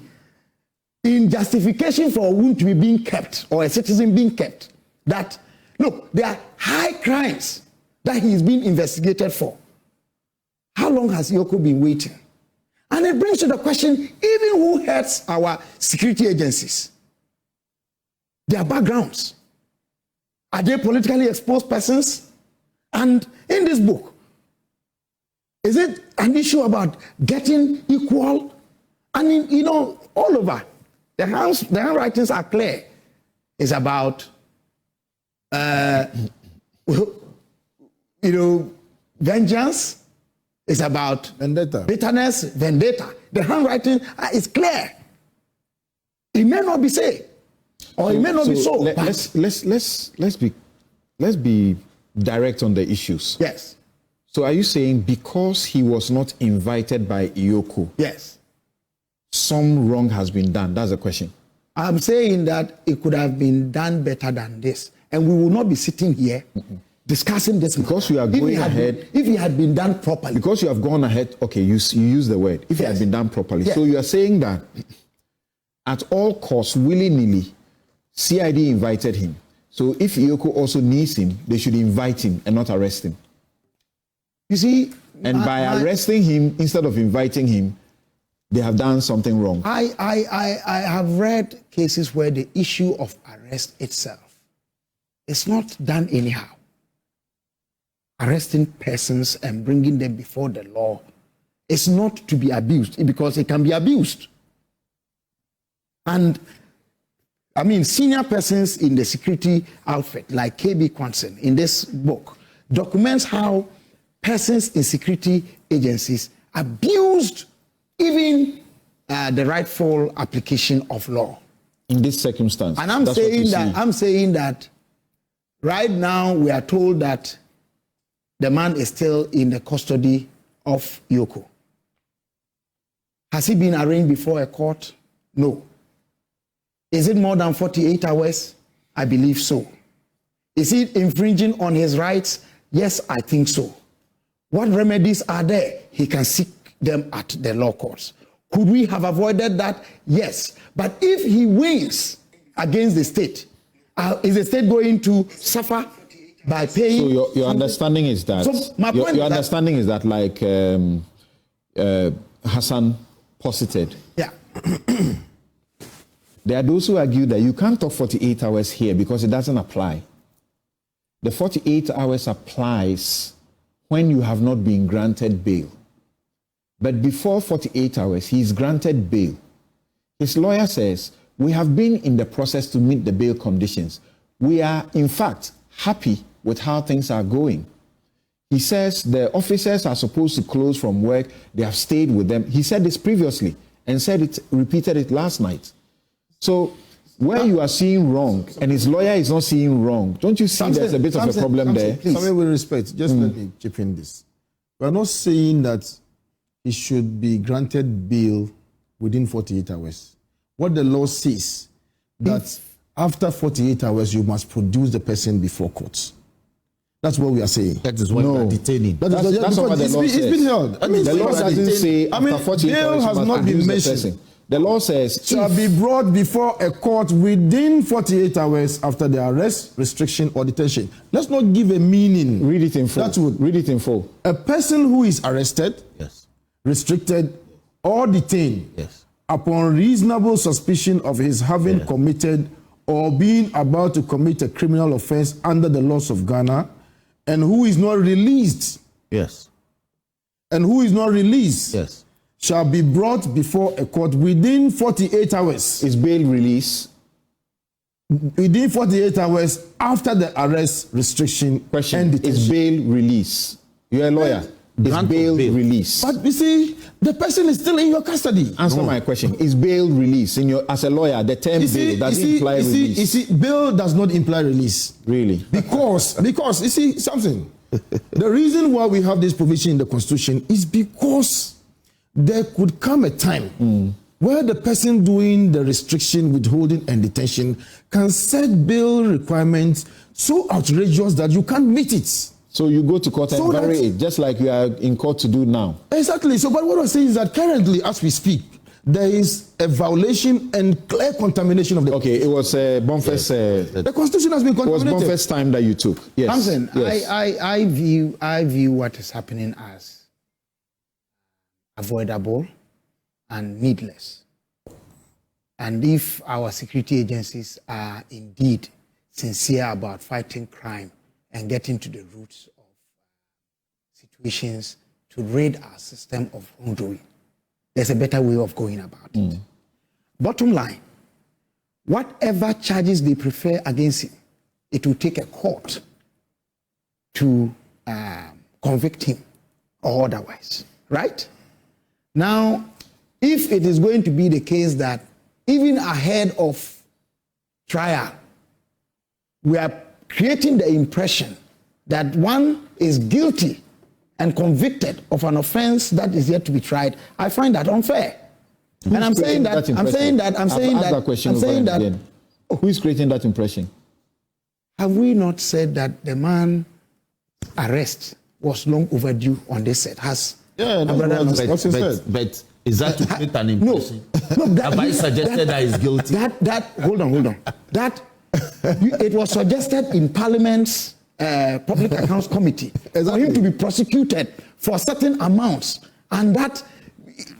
in justification for Wontumi being kept or a citizen being kept, that, look, there are high crimes that he is being investigated for. How long has Yoko been waiting? And it brings to the question, even who heads our security agencies, their backgrounds. Are they politically exposed persons? And in this book, is it an issue about getting equal? I mean, you know, all over. The handwritings are clear. It's about, vengeance. It's about vendetta, bitterness, vendetta. The handwriting is clear. It may not be said, or it may not be so. Let's be direct on the issues. Yes. So are you saying because he was not invited by Iyoko, yes, some wrong has been done? That's the question. I'm saying that it could have been done better than this, and we will not be sitting here discussing this because you are going ahead. If it had been done properly, because you have gone ahead. Okay, you use the word. If it had been done properly, so you are saying that at all costs, willy-nilly, CID invited him. So if Iyoko also needs him, they should invite him and not arrest him. You see, and by arresting him instead of inviting him, they have done something wrong. I have read cases where the issue of arrest itself is not done anyhow. Arresting persons and bringing them before the law is not to be abused because it can be abused. And I mean, senior persons in the security outfit, like KB Kwanson, in this book, documents how persons in security agencies abused even the rightful application of law. In this circumstance. And I'm saying that right now we are told that the man is still in the custody of Yoko. Has he been arraigned before a court? No. Is it more than 48 hours? I believe so. Is it infringing on his rights? Yes, I think so. What remedies are there? He can seek them at the law courts. Could we have avoided that? Yes. But if he wins against the state, is the state going to suffer by paying? So your understanding is that your understanding is that, like Hassan posited. Yeah. There are those who argue that you can't talk 48 hours here because it doesn't apply. The 48 hours applies when you have not been granted bail. But before 48 hours, he is granted bail. His lawyer says, we have been in the process to meet the bail conditions. We are, in fact, happy with how things are going. He says the officers are supposed to close from work. They have stayed with them. He said this previously, and repeated it last night. So where you are seeing wrong and his lawyer is not seeing wrong, don't you see there's a bit of a problem there? Something with respect, just let me chip in this. We're not saying that he should be granted bail within 48 hours. What the law says, that after 48 hours, you must produce the person before court. That's what we are saying. That is what we are detaining. That's what the law says. It's been held. The law doesn't say after 48 bail hours has you must not been produce the mentioned. person. The law says Shall be brought before a court within 48 hours after the arrest, restriction, or detention. Let's not give a meaning. Read it in full. That would read it in full. A person who is arrested, Yes. restricted, or detained Yes. upon reasonable suspicion of his having committed or being about to commit a criminal offense under the laws of Ghana, and who is not released, Yes. Yes. shall be brought before a court within 48 hours. Is bail release? Within 48 hours after the arrest, restriction, and Question. detention. Is bail release? You're a lawyer. Is Grant of bail bail. release? But you see, the person is still in your custody. Answer my question. Is bail release? As a lawyer, the term bail doesn't imply release. You see, bail does not imply release. Really? Because you see something. The reason why we have this provision in the Constitution is because there could come a time where the person doing the restriction, withholding, and detention can set bail requirements so outrageous that you can't meet it. So you go to court and vary it, just like you are in court to do now. Exactly. So, but what I'm saying is that currently, as we speak, there is a violation and clear contamination of the. Okay, it was Bonfest. The Constitution has been contaminated. It was Bonfest time that you took. Yes. Hansen, Yes. I view what is happening as avoidable and needless. And if our security agencies are indeed sincere about fighting crime and getting to the roots of situations to rid our system of wrongdoing, there's a better way of going about it. Bottom line, whatever charges they prefer against him, it will take a court to convict him or otherwise, right? Now, if it is going to be the case that even ahead of trial, we are creating the impression that one is guilty and convicted of an offense that is yet to be tried, I find that unfair. And I'm saying that, who is creating that impression? Have we not said that the man's arrest was long overdue on this set? But is that to create an impression? No, have I suggested that he's guilty? Hold on. It was suggested in Parliament's Public Accounts Committee for him to be prosecuted for certain amounts, and that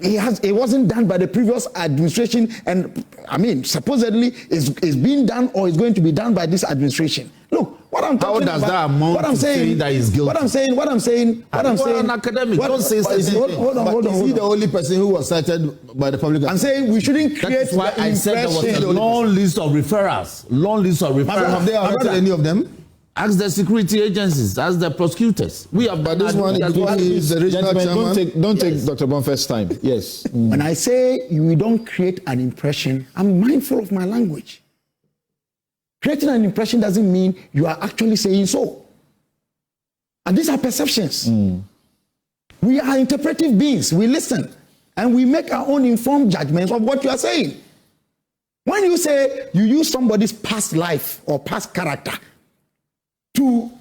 it wasn't done by the previous administration, and I mean supposedly is being done or is going to be done by this administration. Look, what I'm talking about. How does that amount to saying that he's guilty? What I'm saying. An academic. Don't say something. Hold on. Is he the only person who was cited by the public? I'm saying we shouldn't create. That's why I said there was a long list of referrals. Have they arrested any of them? Ask the security agencies, ask the prosecutors. We have, but this one is the regional chairman. Don't take Dr. Bonfest's time. Yes. When I say we don't create an impression, I'm mindful of my language. Creating an impression doesn't mean you are actually saying so. And these are perceptions. We are interpretive beings. We listen and we make our own informed judgments of what you are saying. When you say you use somebody's past life or past character to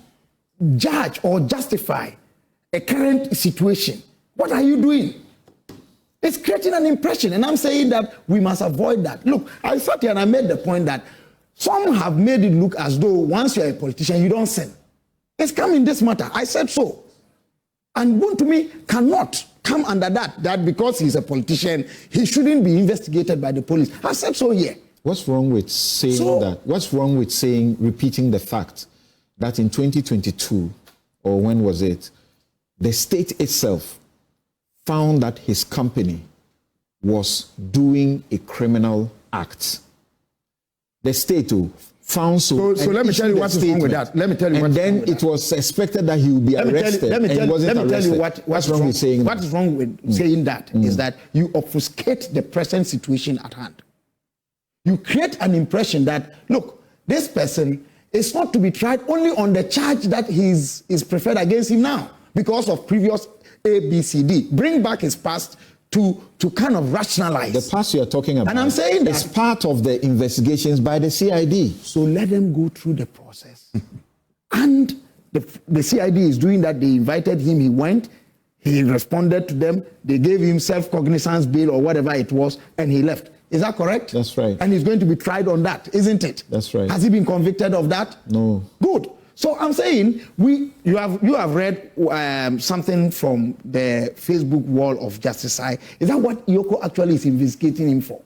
judge or justify a current situation, what are you doing? It's creating an impression, and I'm saying that we must avoid that. Look, I sat here and I made the point that some have made it look as though once you're a politician, you don't sin. It's come in this matter. I said so. And Wontumi cannot come under that because he's a politician, he shouldn't be investigated by the police. I said so here. What's wrong with saying that? What's wrong with repeating the fact that in 2022, or when was it, the state itself found that his company was doing a criminal act. The state found so. So let me tell you what's wrong with that. Let me tell you. And then it was expected that he would be arrested. Let me tell you what's wrong with saying that. What is wrong with saying that is that you obfuscate the present situation at hand. You create an impression that, look, this person is not to be tried only on the charge that is preferred against him now because of previous ABCD. Bring back his past to kind of rationalize. The past you are talking about. And I'm saying that it's part of the investigations by the CID. So let them go through the process. And the CID is doing that. They invited him, he went, he responded to them, they gave him self-cognizance bail or whatever it was, and he left. Is that correct? That's right. And he's going to be tried on that, isn't it? That's right. Has he been convicted of that? No. Good. So I'm saying you have read something from the Facebook wall of Justice I. Is that what Yoko actually is investigating him for?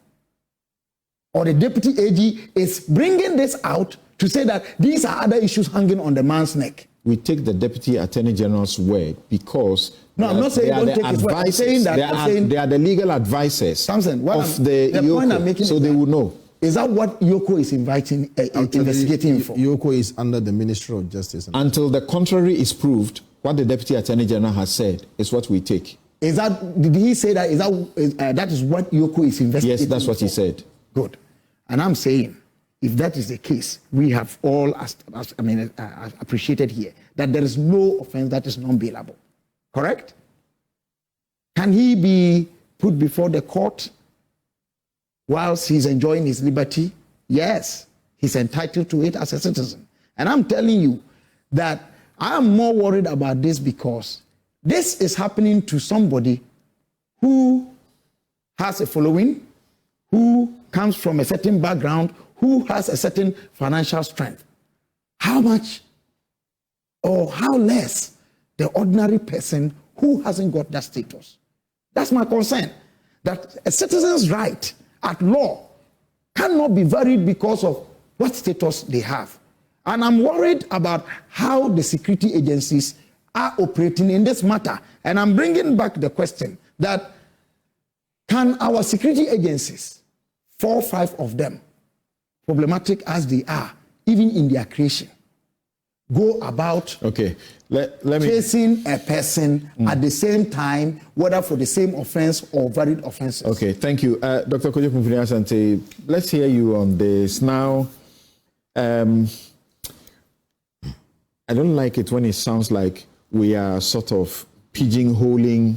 Or the deputy AG is bringing this out to say that these are other issues hanging on the man's neck? We take the Deputy Attorney General's word because no, I'm not saying don't take his word. I'm saying that they are the legal advisors Samson, the point I'm making, so they will know. Is that what Yoko is investigating for? Yoko is under the Ministry of Justice. Until the contrary is proved, what the Deputy Attorney General has said is what we take. Is that, did he say that? That is what Yoko is investigating? Yes, that's what he said. Good. And I'm saying, if that is the case, we have all appreciated here that there is no offense that is non-bailable. Correct? Can he be put before the court whilst he's enjoying his liberty? Yes, he's entitled to it as a citizen. And I'm telling you that I'm more worried about this because this is happening to somebody who has a following, who comes from a certain background, who has a certain financial strength. How much or how less the ordinary person who hasn't got that status? That's my concern. That a citizen's right at law cannot be varied because of what status they have. And I'm worried about how the security agencies are operating in this matter. And I'm bringing back the question that can our security agencies, 4 or 5 of them, problematic as they are, even in their creation, go about let me chasing a person at the same time, whether for the same offense or varied offenses? Okay, thank you. Dr. Kojo Kumfuni-Asante, let's hear you on this. Now, I don't like it when it sounds like we are sort of pigeonholing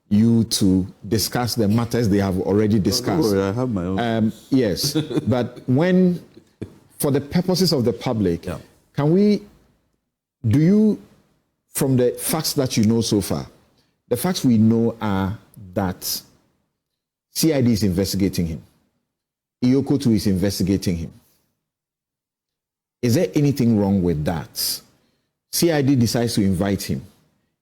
you to discuss the matters they have already discussed. I have my own. Yes, but when, for the purposes of the public, do you, from the facts that you know so far, the facts we know are that CID is investigating him. Iyoko too is investigating him. Is there anything wrong with that? CID decides to invite him.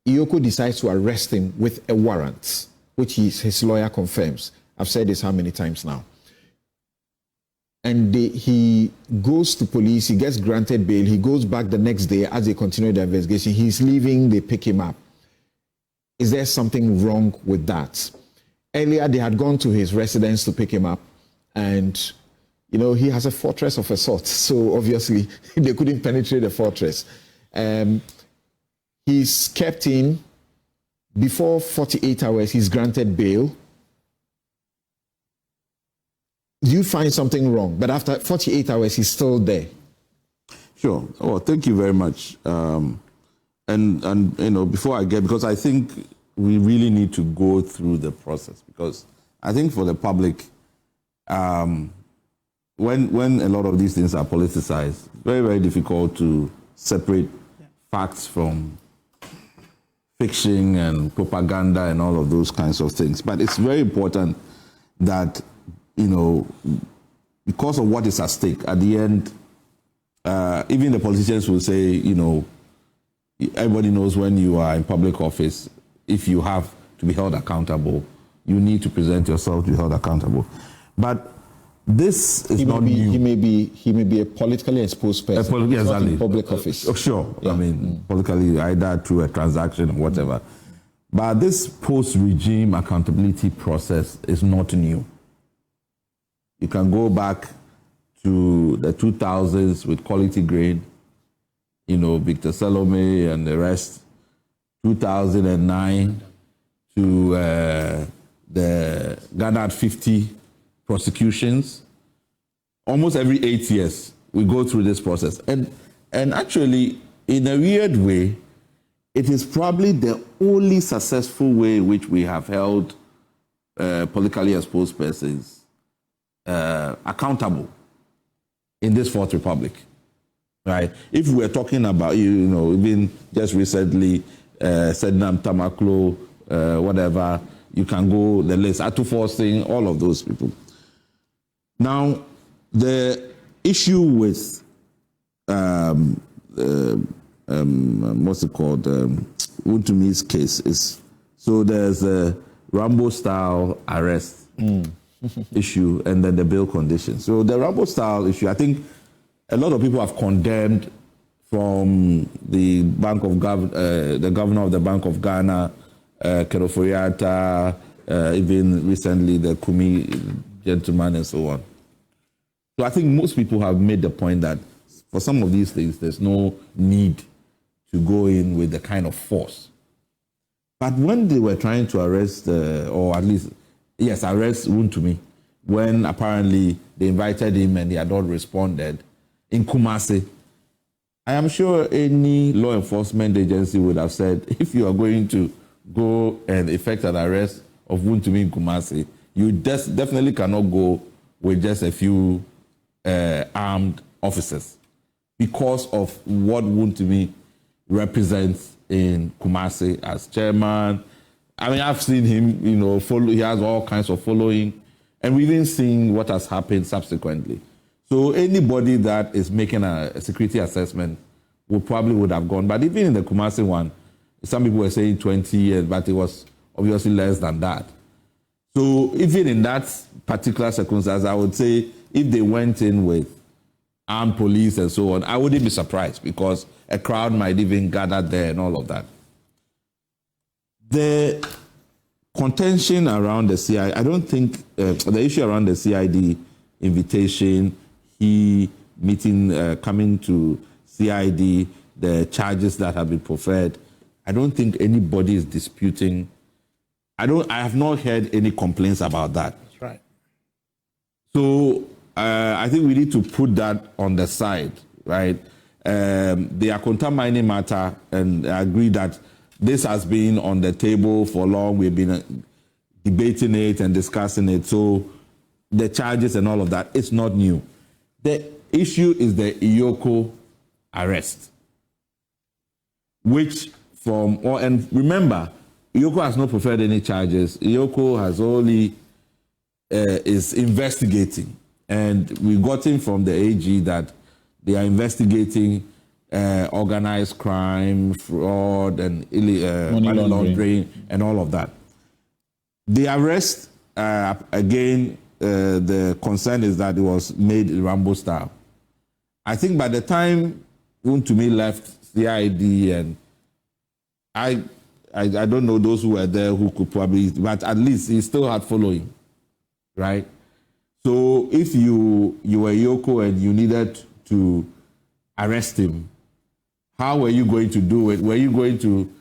Iyoko decides to arrest him with a warrant, which his lawyer confirms. I've said this how many times now. And he goes to police, he gets granted bail, he goes back the next day as they continue the investigation. He's leaving, they pick him up. Is there something wrong with that? Earlier, they had gone to his residence to pick him up, and you know, he has a fortress of a sort, so obviously they couldn't penetrate the fortress. He's kept in. Before 48 hours, he's granted bail. Do you find something wrong? But after 48 hours, he's still there. Sure. Oh, thank you very much. And you know, before I get, because I think we really need to go through the process, because I think for the public, when a lot of these things are politicized, very, very difficult to separate facts from fiction and propaganda and all of those kinds of things. But it's very important that, you know, because of what is at stake, at the end, even the politicians will say, you know, everybody knows when you are in public office, if you have to be held accountable, you need to present yourself to be held accountable. But this is not new. He may be a politically exposed person. Exactly. In public office. Sure. Yeah. I mean, politically, either through a transaction or whatever. But this post-regime accountability process is not new. You can go back to the 2000s with Quality Grain, Victor Salome and the rest, 2009 to the Ghana at 50 prosecutions. Almost every 8 years, we go through this process. And actually, in a weird way, it is probably the only successful way in which we have held politically exposed persons accountable in this Fourth Republic, right? If we're talking about, even just recently, Sednam Tamaklo, whatever, you can go the list, Atuforcing, all of those people. Now, the issue with what's it called, Wontumi's case is, so there's a Rambo-style arrest issue and then the bail conditions. So the Rambo-style issue, I think a lot of people have condemned, from the the governor of the Bank of Ghana, Kedoforiata, even recently the Kumi gentleman and so on. So I think most people have made the point that for some of these things, there's no need to go in with the kind of force. But when they were trying to arrest, or at least, yes, arrest Wontumi, when apparently they invited him and he had not responded in Kumasi, I am sure any law enforcement agency would have said, if you are going to go and effect an arrest of Wontumi in Kumasi, you definitely cannot go with just a few armed officers, because of what Wontumi represents in Kumasi as chairman. I mean, I've seen him, follow. He has all kinds of following, and we've even seen what has happened subsequently. So anybody that is making a security assessment would have gone. But even in the Kumasi one, some people were saying 20 years, but it was obviously less than that. So even in that particular circumstance, I would say if they went in with armed police and so on, I wouldn't be surprised, because a crowd might even gather there and all of that. The contention around the CID, I don't think the issue around the CID invitation, coming to CID, the charges that have been preferred, I don't think anybody is disputing. I have not heard any complaints about that. That's right. So I think we need to put that on the side, right? The Akonta mining matter, and I agree that this has been on the table for long. We've been debating it and discussing it. So the charges and all of that, it's not new. The issue is the Iyoko arrest, and remember, Iyoko has not preferred any charges. Iyoko has only is investigating, and we got in from the AG that they are investigating organized crime, fraud, and money laundering, and all of that. The arrest, again, the concern is that it was made Rambo style. I think by the time Wontumi left CID, and I don't know those who were there who could probably, but at least he still had following, right? So if you were Yoko and you needed to arrest him, how were you going to do it? Were you going to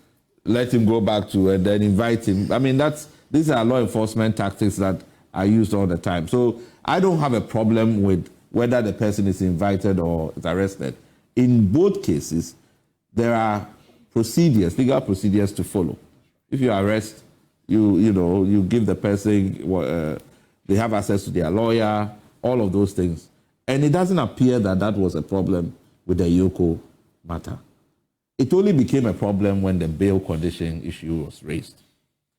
let him go back to and then invite him? I mean, these are law enforcement tactics that are used all the time. So I don't have a problem with whether the person is invited or is arrested. In both cases, there are procedures, legal procedures to follow. If you arrest, you give the person, they have access to their lawyer, all of those things. And it doesn't appear that was a problem with the Yoko matter. It only became a problem when the bail condition issue was raised.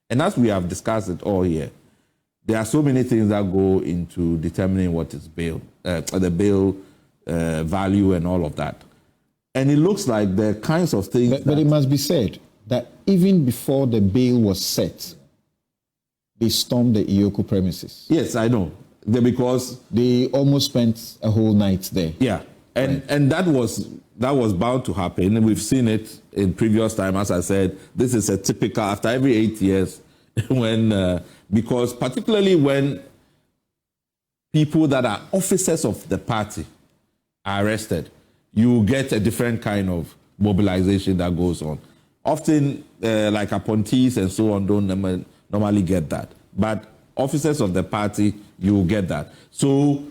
And as we have discussed it all here, there are so many things that go into determining what is bail, the bail value and all of that. And it looks like the kinds of things... But it must be said that even before the bail was set, they stormed the Iyoko premises. Yes, I know. Because... They almost spent a whole night there. Yeah. And that was bound to happen. And we've seen it in previous time. As I said, this is a typical, after every 8 years, when... because particularly when people that are officers of the party are arrested, you get a different kind of mobilization that goes on. Often, like appointees and so on don't normally get that. But officers of the party, you will get that. So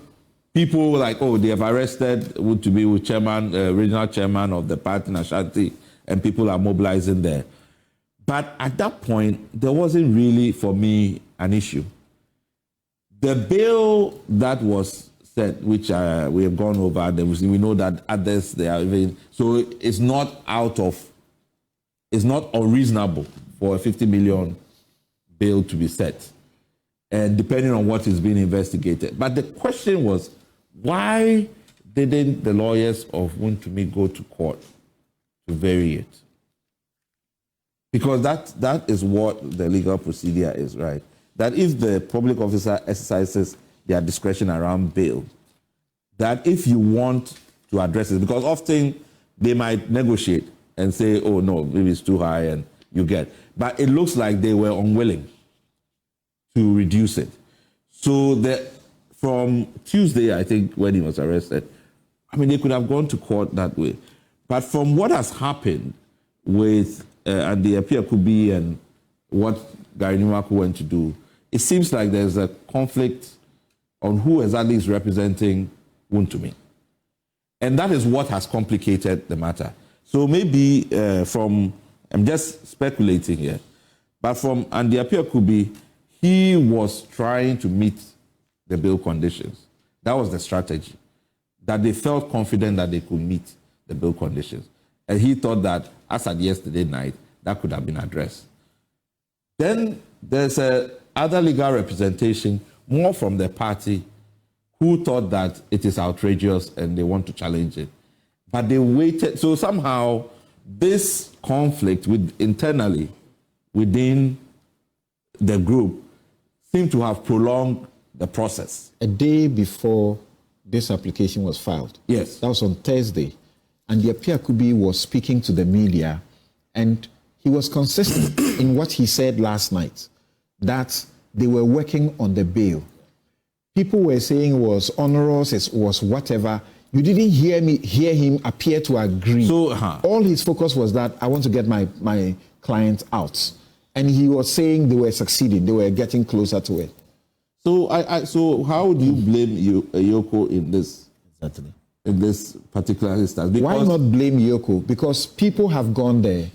people like, oh, they have arrested Wontumi, chairman, regional chairman of the party in Ashanti, and people are mobilizing there. But at that point, there wasn't really, for me, an issue. The bill that was set, which we have gone over, we know that others, they are even, so it's not unreasonable for a 50 million bill to be set, and depending on what is being investigated. But the question was, why didn't the lawyers of Wontumi go to court to vary it? Because that is what the legal procedure is, right? That if the public officer exercises their discretion around bail, that if you want to address it, because often they might negotiate and say, oh no, maybe it's too high, and you get. But it looks like they were unwilling to reduce it. So from Tuesday, I think, when he was arrested, I mean, they could have gone to court that way. But from what has happened with and the appeal could be and what Gary Newmark went to do, it seems like there's a conflict on who exactly is representing Wontumi. And that is what has complicated the matter. So maybe I'm just speculating here, but from Andy Appiah Kubi, he was trying to meet the bail conditions. That was the strategy, that they felt confident that they could meet the bail conditions. And he thought that, as at yesterday night, that could have been addressed. Then there's other legal representation, more from the party, who thought that it is outrageous and they want to challenge it. But they waited. So somehow this conflict internally within the group seemed to have prolonged the process. A day before this application was filed. Yes. That was on Thursday. And the Appiah Kubi was speaking to the media, and he was consistent in what he said last night, that they were working on the bail. People were saying it was onerous, it was whatever. You didn't hear him appear to agree. So all his focus was that I want to get my client out. And he was saying they were succeeding, they were getting closer to it. So so how do you blame Yoko in this? Exactly. In this particular instance? Because why not blame Yoko? Because people have gone there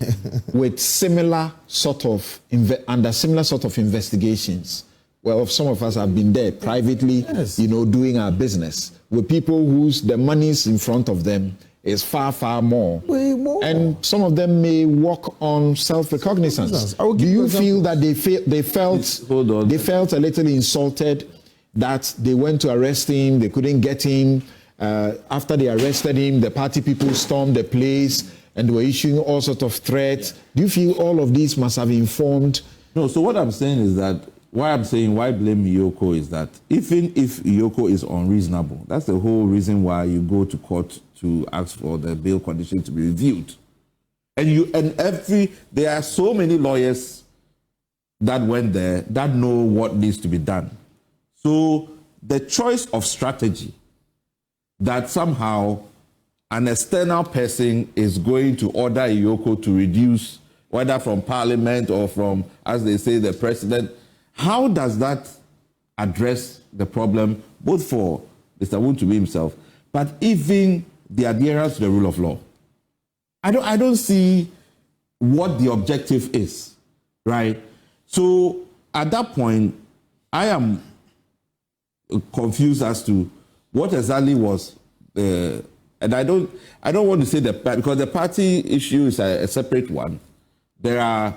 with similar sort of under similar sort of investigations. Well, some of us have been there privately, yes, doing our business with people the money's in front of them is far, far more. Way more. And some of them may walk on self-recognizance. Do you feel that they felt a little insulted that they went to arrest him, they couldn't get him? After they arrested him, the party people stormed the place and were issuing all sorts of threats. Yeah. Do you feel all of these must have informed? No, so what I'm saying is that why blame Yoko is that even if Yoko is unreasonable, that's the whole reason why you go to court to ask for the bail condition to be reviewed. And there are so many lawyers that went there that know what needs to be done. So the choice of strategy that somehow an external person is going to order Yoko to reduce, whether from parliament or from, as they say, the president, how does that address the problem, both for Mr. Wontumi himself, but even the adherence to the rule of law? I don't see what the objective is, right? So at that point, I am confused as to what exactly was, and I don't want to say because the party issue is a separate one. There are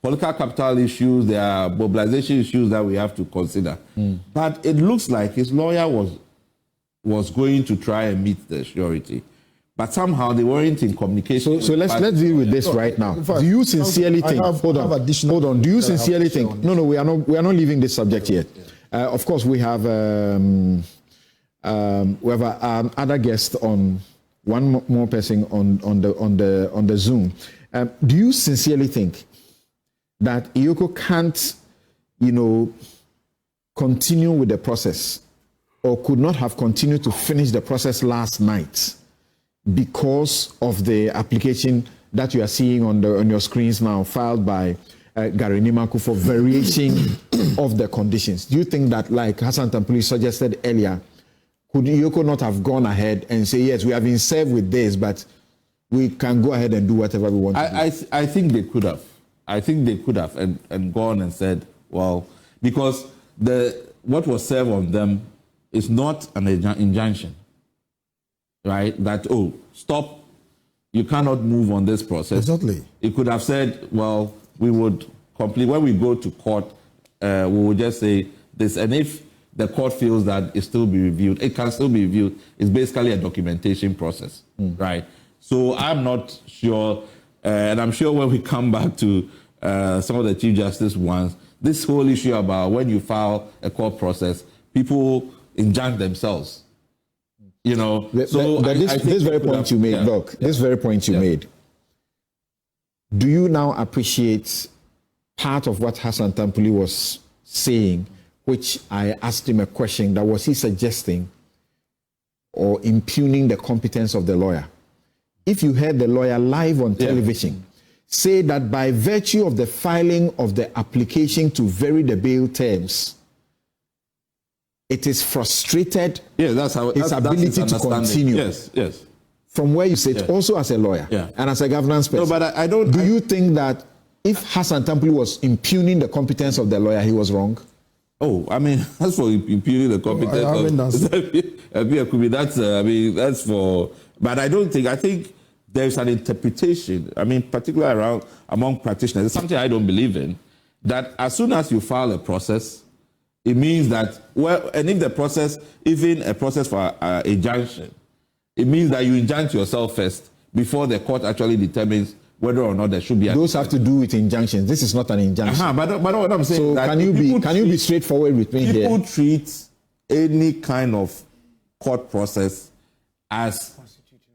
political capital issues, there are mobilization issues that we have to consider. But it looks like his lawyer was going to try and meet the surety, but somehow they weren't in communication. So let's deal with this right now. Do you sincerely think? Hold on. Do you sincerely think? No, we are not leaving this subject yet. Of course, we have other guest on, one more person on the Zoom. Do you sincerely think that Yoko can't, continue with the process or could not have continued to finish the process last night because of the application that you are seeing on your screens now, filed by Gary Nimaku for variation of the conditions. Do you think that, like Hassan Tampuli suggested earlier, could Yoko not have gone ahead and say, yes, we have been served with this, but we can go ahead and do whatever we want to do? I think they could have. I think they could have and gone and said, well, because what was served on them is not an injunction, right? That, oh, stop, you cannot move on this process. Exactly. It could have said, well, we would complete, when we go to court, we would just say this, and if the court feels that it still be reviewed, it can still be reviewed. It's basically a documentation process, right? So I'm not sure, and I'm sure when we come back to some of the Chief Justice ones, this whole issue about when you file a court process, people injunct themselves, you know. So this very point you made, look, this very point you made, do you now appreciate part of what Hassan Tampuli was saying, which I asked him a question, that was he suggesting or impugning the competence of the lawyer? If you heard the lawyer live on television say that by virtue of the filing of the application to vary the bail terms, it is frustrated his ability to continue. Yes. From where you sit, also as a lawyer and as a governance person. No, but I don't. Do you think that if Hassan Tampuli was impugning the competence of the lawyer, he was wrong? Oh, I mean, that's for impugning the competence that's for. But I don't think. I think there's an interpretation. I mean, particularly among practitioners, it's something I don't believe in. That as soon as you file a process, it means that and if the process, even a process for injunction, it means that you injunct yourself first before the court actually determines whether or not there should be. Those have to do with injunctions. This is not an injunction. But what I'm saying. So that can you be straightforward with me here? People treat any kind of court process as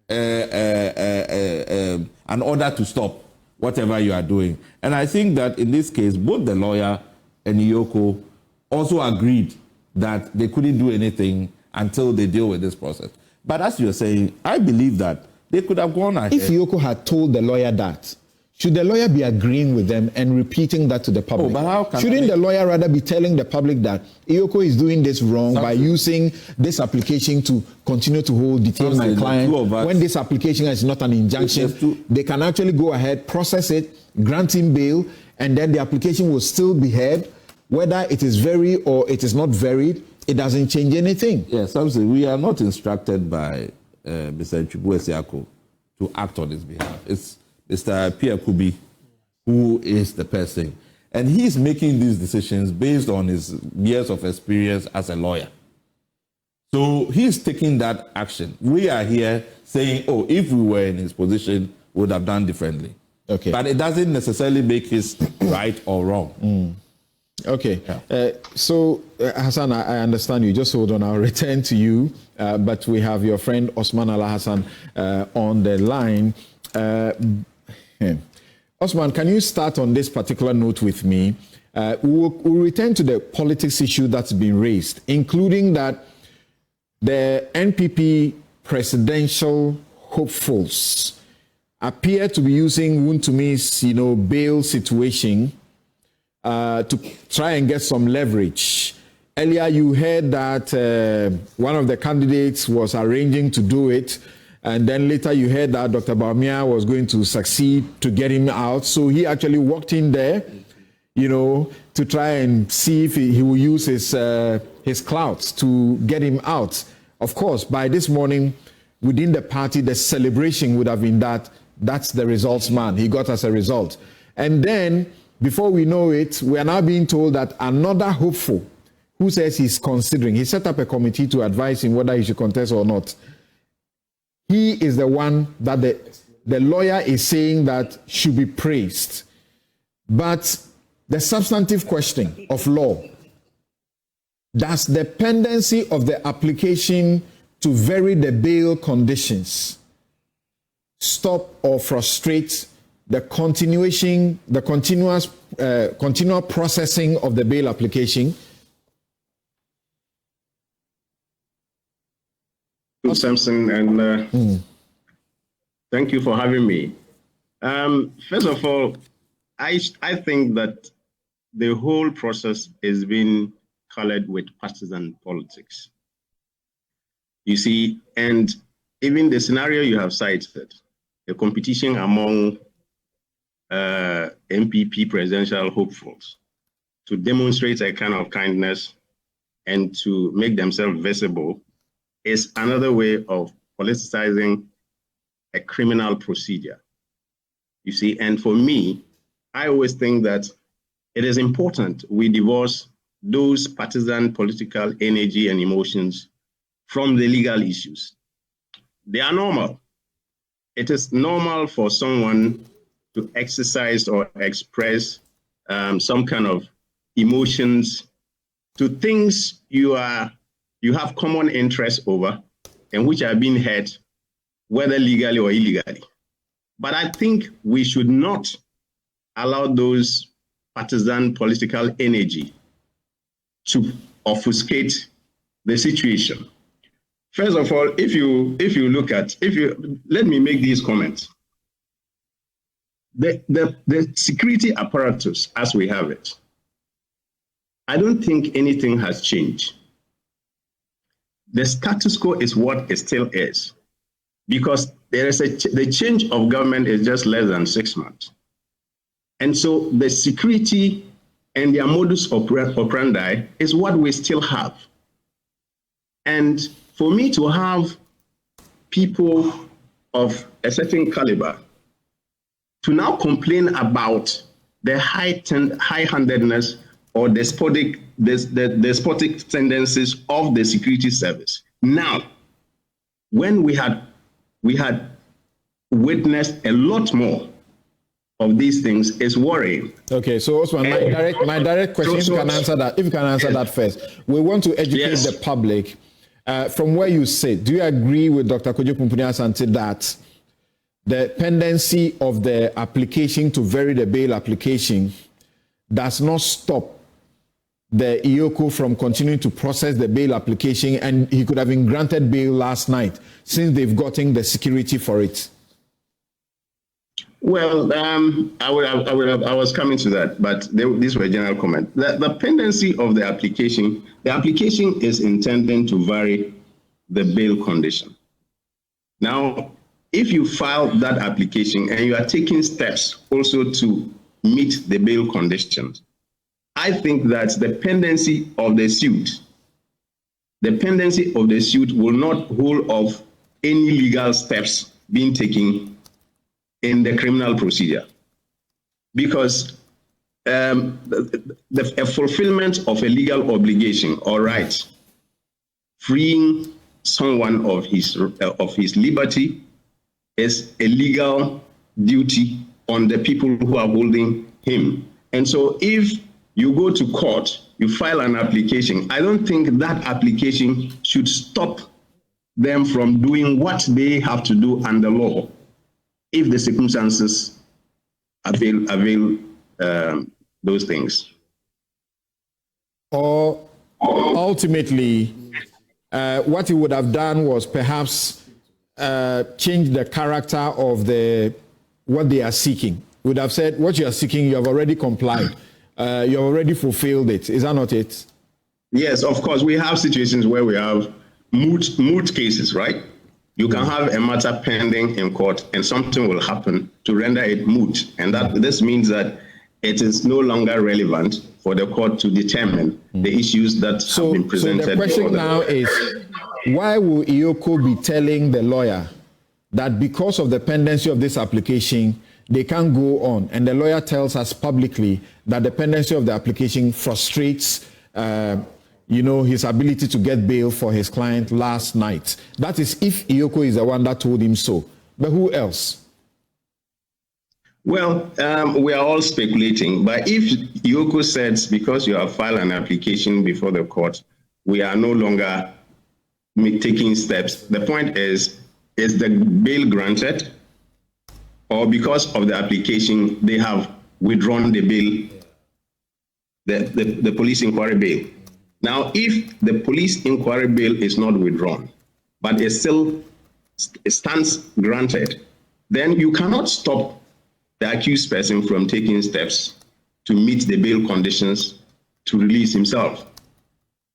an order to stop whatever you are doing, and I think that in this case, both the lawyer and Yoko also agreed that they couldn't do anything until they deal with this process. But as you're saying, I believe that they could have gone ahead. If Yoko had told the lawyer that, should the lawyer be agreeing with them and repeating that to the public? Oh, but how can Shouldn't the lawyer rather be telling the public that Yoko is doing this wrong by using this application to continue to detain my client? When this application is not an injunction, they can actually go ahead, process it, grant him bail, and then the application will still be heard. Whether it is varied or it is not varied, it doesn't change anything. Yes, absolutely. We are not instructed by Mr. Chukwuesiako to act on his behalf. It's Mr. Pierre Kubi who is the person. And he's making these decisions based on his years of experience as a lawyer. So he's taking that action. We are here saying, oh, if we were in his position, we would have done differently. Okay. But it doesn't necessarily make his right or wrong. Okay. So, Hassan, I understand you. Just hold on. I'll return to you. But we have your friend Osman Ala Hassan on the line. Osman, can you start on this particular note with me? We'll return to the politics issue that's been raised, including that the NPP presidential hopefuls appear to be using Wontumi's, bail situation to try and get some leverage. Earlier, you heard that one of the candidates was arranging to do it, and then later you heard that Dr. Bawumia was going to succeed to get him out. So he actually walked in there, to try and see if he will use his clout to get him out. Of course, by this morning, within the party, the celebration would have been that's the results man. He got us a result. And then, before we know it, we are now being told that another hopeful who says he's considering, he set up a committee to advise him whether he should contest or not. He is the one that the lawyer is saying that should be praised. But the substantive question of law, does the pendency of the application to vary the bail conditions stop or frustrate the continual processing of the bail application? Samson, and thank you for having me. First of all, I think that the whole process is being colored with partisan politics. You see, and even the scenario you have cited, the competition among NPP presidential hopefuls to demonstrate a kind of kindness and to make themselves visible is another way of politicizing a criminal procedure. You see, and for me, I always think that it is important we divorce those partisan political energy and emotions from the legal issues. They are normal. It is normal for someone to exercise or express some kind of emotions to things you have common interest over and which are being heard, whether legally or illegally. But I think we should not allow those partisan political energy to obfuscate the situation. First of all, let me make these comments. The security apparatus as we have it, I don't think anything has changed. The status quo is what it still is, because the change of government is just less than 6 months. And so the security and their modus operandi is what we still have. And for me to have people of a certain caliber to now complain about the high-handedness or despotic tendencies of the security service. Now, when we had witnessed a lot more of these things, is worrying. Okay, so Osman, my direct question, if you can answer that. If you can answer that first, we want to educate the public. From where you sit, do you agree with Dr. Kojo Pumpuni-Asante that the pendency of the application to vary the bail application does not stop the IOCO from continuing to process the bail application, and he could have been granted bail last night since they've gotten the security for it? Well, I was coming to that, but these were general comment. The pendency of the application is intended to vary the bail condition. Now, if you file that application and you are taking steps also to meet the bail conditions, I think that the pendency of the suit will not hold off any legal steps being taken in the criminal procedure, because a fulfillment of a legal obligation or right, freeing someone of his liberty, is a legal duty on the people who are holding him. And so if you go to court, you file an application, I don't think that application should stop them from doing what they have to do under law, if the circumstances avail those things. Or ultimately, what he would have done was perhaps change the character of what they are seeking. He would have said, what you are seeking, you have already complied. You have already fulfilled it. Is that not it? Yes, of course. We have situations where we have moot cases, right? You can have a matter pending in court and something will happen to render it moot. And this means that it is no longer relevant for the court to determine the issues that have been presented. So the question now is, why will IOCO be telling the lawyer that because of the pendency of this application, they can't go on? And the lawyer tells us publicly that the pendency of the application frustrates his ability to get bail for his client last night. That is if IOCO is the one that told him so. But who else? Well, we are all speculating. But if IOCO says, because you have filed an application before the court, we are no longer taking steps, the point is the bail granted? Or because of the application, they have withdrawn the bail, the police inquiry bail? Now, if the police inquiry bail is not withdrawn, but it stands granted, then you cannot stop the accused person from taking steps to meet the bail conditions to release himself.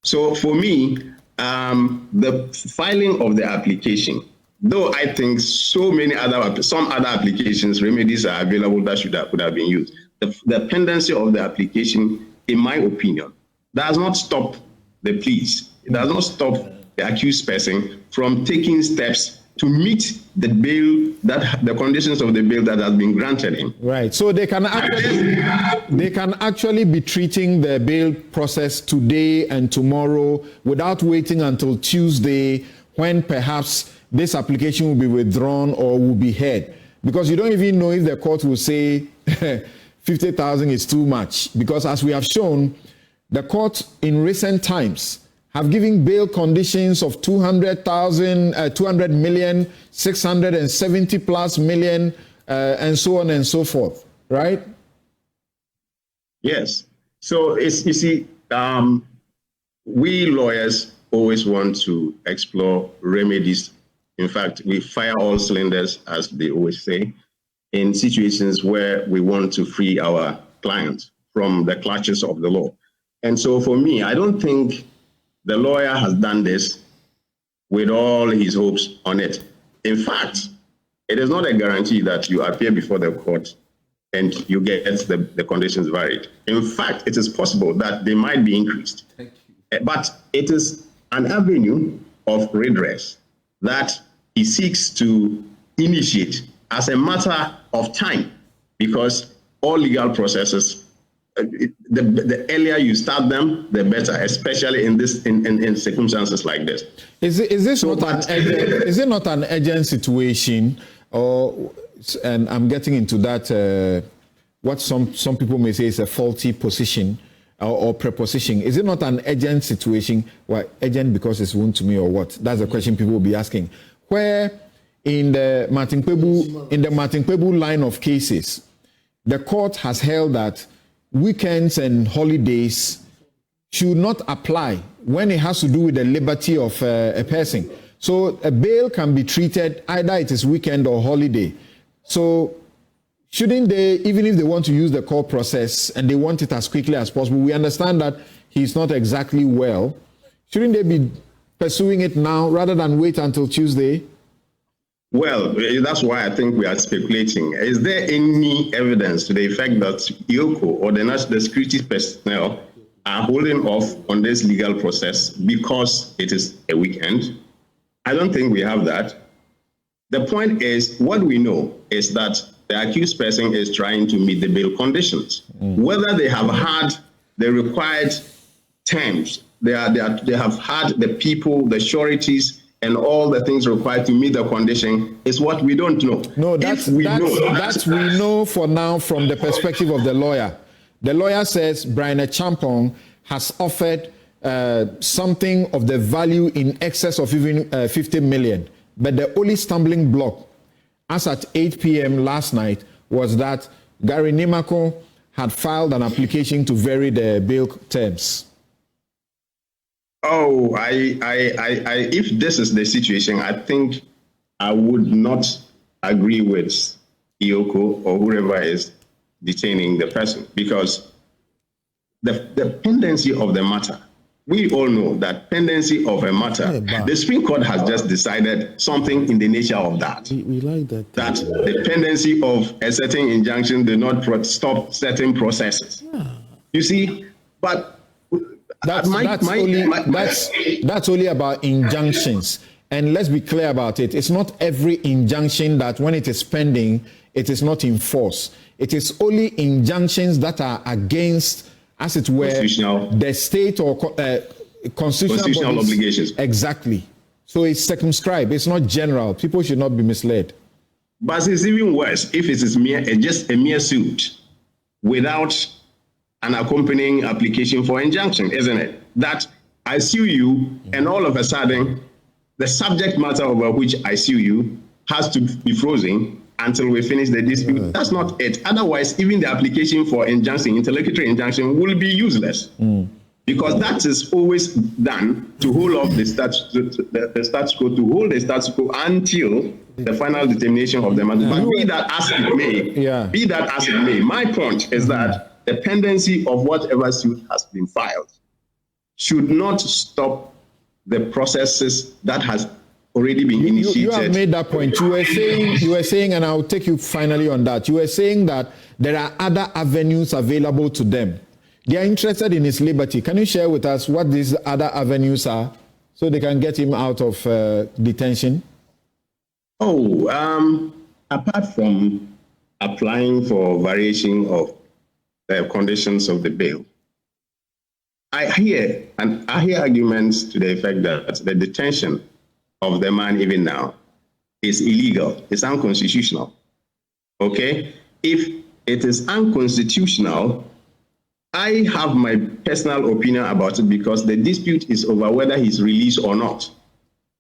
So for me, the filing of the application, though I think some other applications, remedies are available that could have been used. The pendency of the application, in my opinion, does not stop the pleas. It does not stop the accused person from taking steps to meet the bail, the conditions of the bail that has been granted him. Right. So they can actually be treating the bail process today and tomorrow without waiting until Tuesday, when perhaps this application will be withdrawn or will be heard, because you don't even know if the court will say 50,000 is too much, because as we have shown, the court in recent times have given bail conditions of 200,000, 200 million, 670 plus million, and so on and so forth, right? Yes. So you see, we lawyers always want to explore remedies. In fact, we fire all cylinders, as they always say, in situations where we want to free our clients from the clutches of the law. And so for me, I don't think the lawyer has done this with all his hopes on it. In fact, it is not a guarantee that you appear before the court and you get the conditions varied. In fact, it is possible that they might be increased. But it is an avenue of redress that he seeks to initiate as a matter of time, because all legal processes, the earlier you start them, the better, especially in circumstances like this. Is it not an urgent situation, and I'm getting into that, what some people may say is a faulty position or preposition. Is it not an urgent situation? Why urgent because it's Wontumi or what? That's the question people will be asking. Where in the Martin Kpebu line of cases, the court has held that weekends and holidays should not apply when it has to do with the liberty of a person. So a bail can be treated either it is weekend or holiday. So shouldn't they, even if they want to use the court process and they want it as quickly as possible, we understand that he's not exactly well, shouldn't they be pursuing it now rather than wait until Tuesday? Well, that's why I think we are speculating. Is there any evidence to the effect that IOCO or the national security personnel are holding off on this legal process because it is a weekend? I don't think we have that. The point is, what we know is that the accused person is trying to meet the bail conditions. Whether they have had the required terms, they have had the people, the sureties, and all the things required to meet the condition is what we don't know. No, we know for now from the perspective of the lawyer. The lawyer says Brian Champong has offered something of the value in excess of even 50 million. But the only stumbling block, as at 8 p.m. last night, was that Gary Nimako had filed an application to vary the bail terms. Oh, if this is the situation, I think I would not agree with IOCO or whoever is detaining the person, because the pendency of the matter, we all know that pendency of a matter, the Supreme Court has just decided something in the nature of that. We like that. That the pendency of a certain injunction did not stop certain processes. Yeah. You see, but that's only about injunctions. And let's be clear about it. It's not every injunction that when it is pending, it is not in force. It is only injunctions that are against, as it were, the state or constitutional obligations. Exactly. So it's circumscribed. It's not general. People should not be misled. But it's even worse if it is just a mere suit without an accompanying application for injunction, isn't it? That I sue you, and all of a sudden, the subject matter over which I sue you has to be frozen until we finish the dispute. Right. That's not it. Otherwise, even the application for injunction, interlocutory injunction, will be useless. because that is always done to hold up the status quo, to hold the status quo until the final determination of the matter. But be that as it may, my point is that the pendency of whatever suit has been filed should not stop the processes that has already been initiated. You have made that point. You were saying, and I'll take you finally on that. You were saying that there are other avenues available to them. They are interested in his liberty. Can you share with us what these other avenues are so they can get him out of detention? Apart from applying for variation of the conditions of the bail, I hear arguments to the effect that the detention of the man even now is illegal, it's unconstitutional. Okay? If it is unconstitutional, I have my personal opinion about it, because the dispute is over whether he's released or not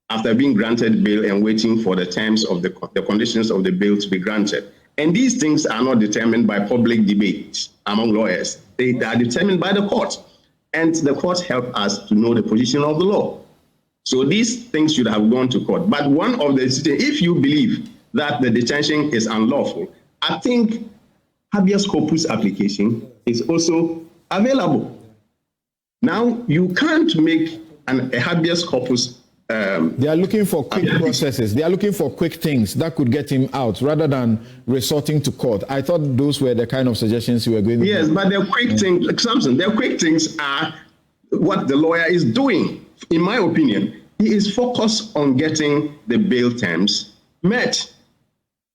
after being granted bail and waiting for the terms of the conditions of the bail to be granted. And these things are not determined by public debate among lawyers. They are determined by the court. And the courts help us to know the position of the law. So these things should have gone to court. But one of the, if you believe that the detention is unlawful, I think habeas corpus application is also available. Now, you can't make a habeas corpus. They are looking for quick processes. They are looking for quick things that could get him out rather than resorting to court. I thought those were the kind of suggestions you were going to Yes, but the quick things, like Samson, the quick things are what the lawyer is doing. In my opinion, he is focused on getting the bail terms met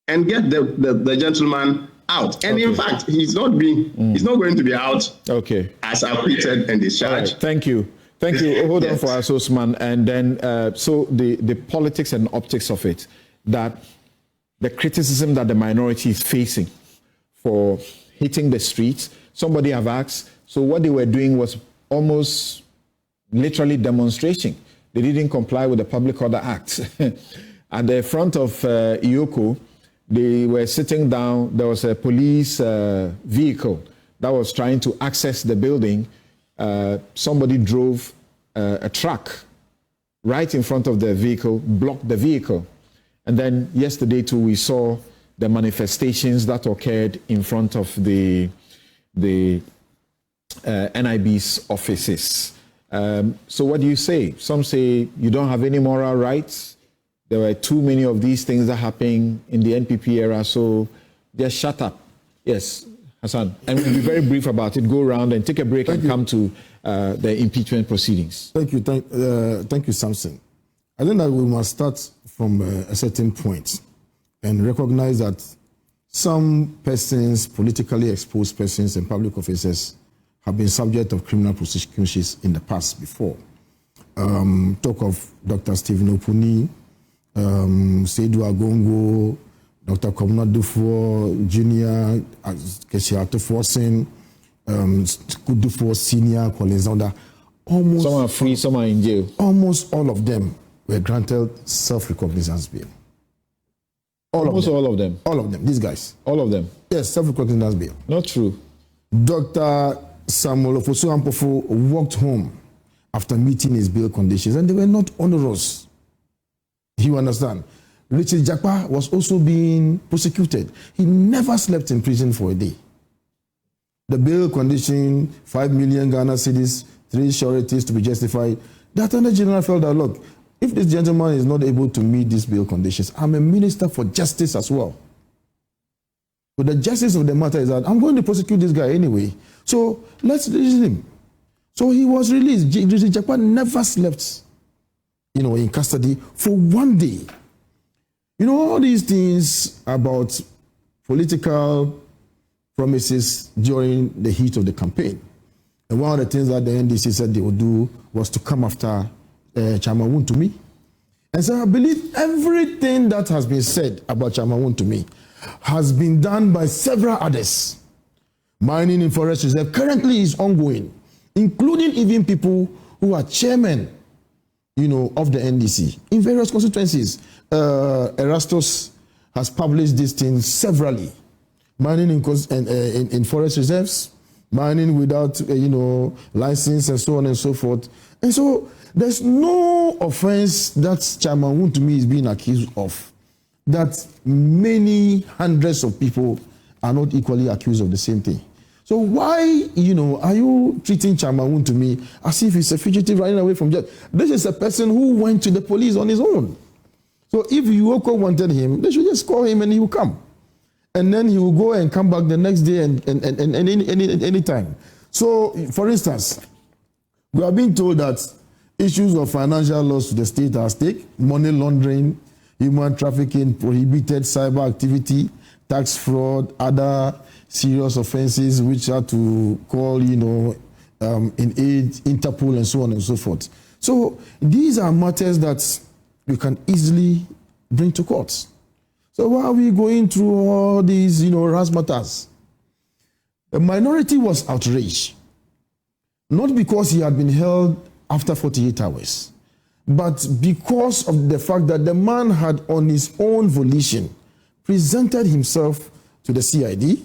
and get the gentleman out. And in fact, he's not going to be out as acquitted and discharged. Right. Thank you. Hold on for us, Osman. And then, so the politics and optics of it, that the criticism that the minority is facing for hitting the streets, somebody have asked, so what they were doing was almost literally demonstration. They didn't comply with the Public Order Act. At the front of Ioko, they were sitting down. There was a police vehicle that was trying to access the building. Somebody drove a truck right in front of the vehicle, blocked the vehicle. And then yesterday too, we saw the manifestations that occurred in front of the NIB's offices. So what do you say? Some say you don't have any moral rights. There were too many of these things that happened in the NPP era, so just shut up. Yes, Hassan. And we'll be very brief about it. Go around and take a break and come to the impeachment proceedings. Thank you, Samson. I think that we must start from a certain point and recognize that some persons, politically exposed persons and public officers, have been subject of criminal prosecutions in the past before. Talk of Dr. Stephen Opuni, Seydou Agongo, Dr. Komna Dufour Jr., Kesia Tuforsen, Dufour Senior, Collins Zonda. Some are free, some are in jail. Almost all of them were granted self-recognizance bail. All of them, these guys. All of them? Yes, self-recognizance bail. Not true. Dr. Samuel Ofosu Ampofo walked home after meeting his bail conditions, and they were not onerous. You understand? Richard Jakpa was also being prosecuted. He never slept in prison for a day. The bail condition, 5 million Ghana cedis, 3 sureties to be justified. The Attorney General felt that, look, if this gentleman is not able to meet these bail conditions, I'm a minister for justice as well. But the justice of the matter is that I'm going to prosecute this guy anyway. So let's release him. So he was released. Richard Jakpa never slept, in custody for one day. All these things about political promises during the heat of the campaign. And one of the things that the NDC said they would do was to come after Chairman Wontumi. And so I believe everything that has been said about Chairman Wontumi has been done by several others. Mining in Forest Reserve currently is ongoing, including even people who are chairmen, of the NDC in various constituencies. Erastus has published these things severally. Mining in forest reserves, mining without, license and so on and so forth. And so there's no offense that Chairman Wontumi is being accused of that many hundreds of people are not equally accused of the same thing. So why, are you treating Chairman Wontumi as if he's a fugitive running away from jail? This is a person who went to the police on his own. So if Uoko wanted him, they should just call him and he will come. And then he will go and come back the next day and any time. So, for instance, we are being told that issues of financial loss to the state are at stake, money laundering, human trafficking, prohibited cyber activity, tax fraud, other serious offenses which are to call, in aid, Interpol, and so on and so forth. So these are matters that you can easily bring to court. So why are we going through all these, razzmatazz? The minority was outraged, not because he had been held after 48 hours, but because of the fact that the man had, on his own volition, presented himself to the CID,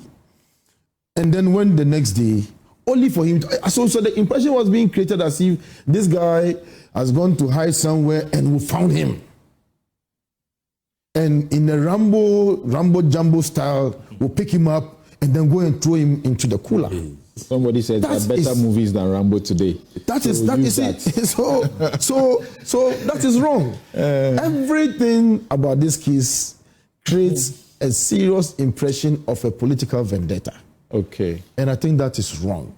and then went the next day, only for him to... So the impression was being created as if this guy has gone to hide somewhere and we found him. And in a Rambo Jumbo style, we'll pick him up and then go and throw him into the cooler. Somebody said there are better movies than Rambo today. That is it. So that is wrong. Everything about this case creates a serious impression of a political vendetta. Okay. And I think that is wrong.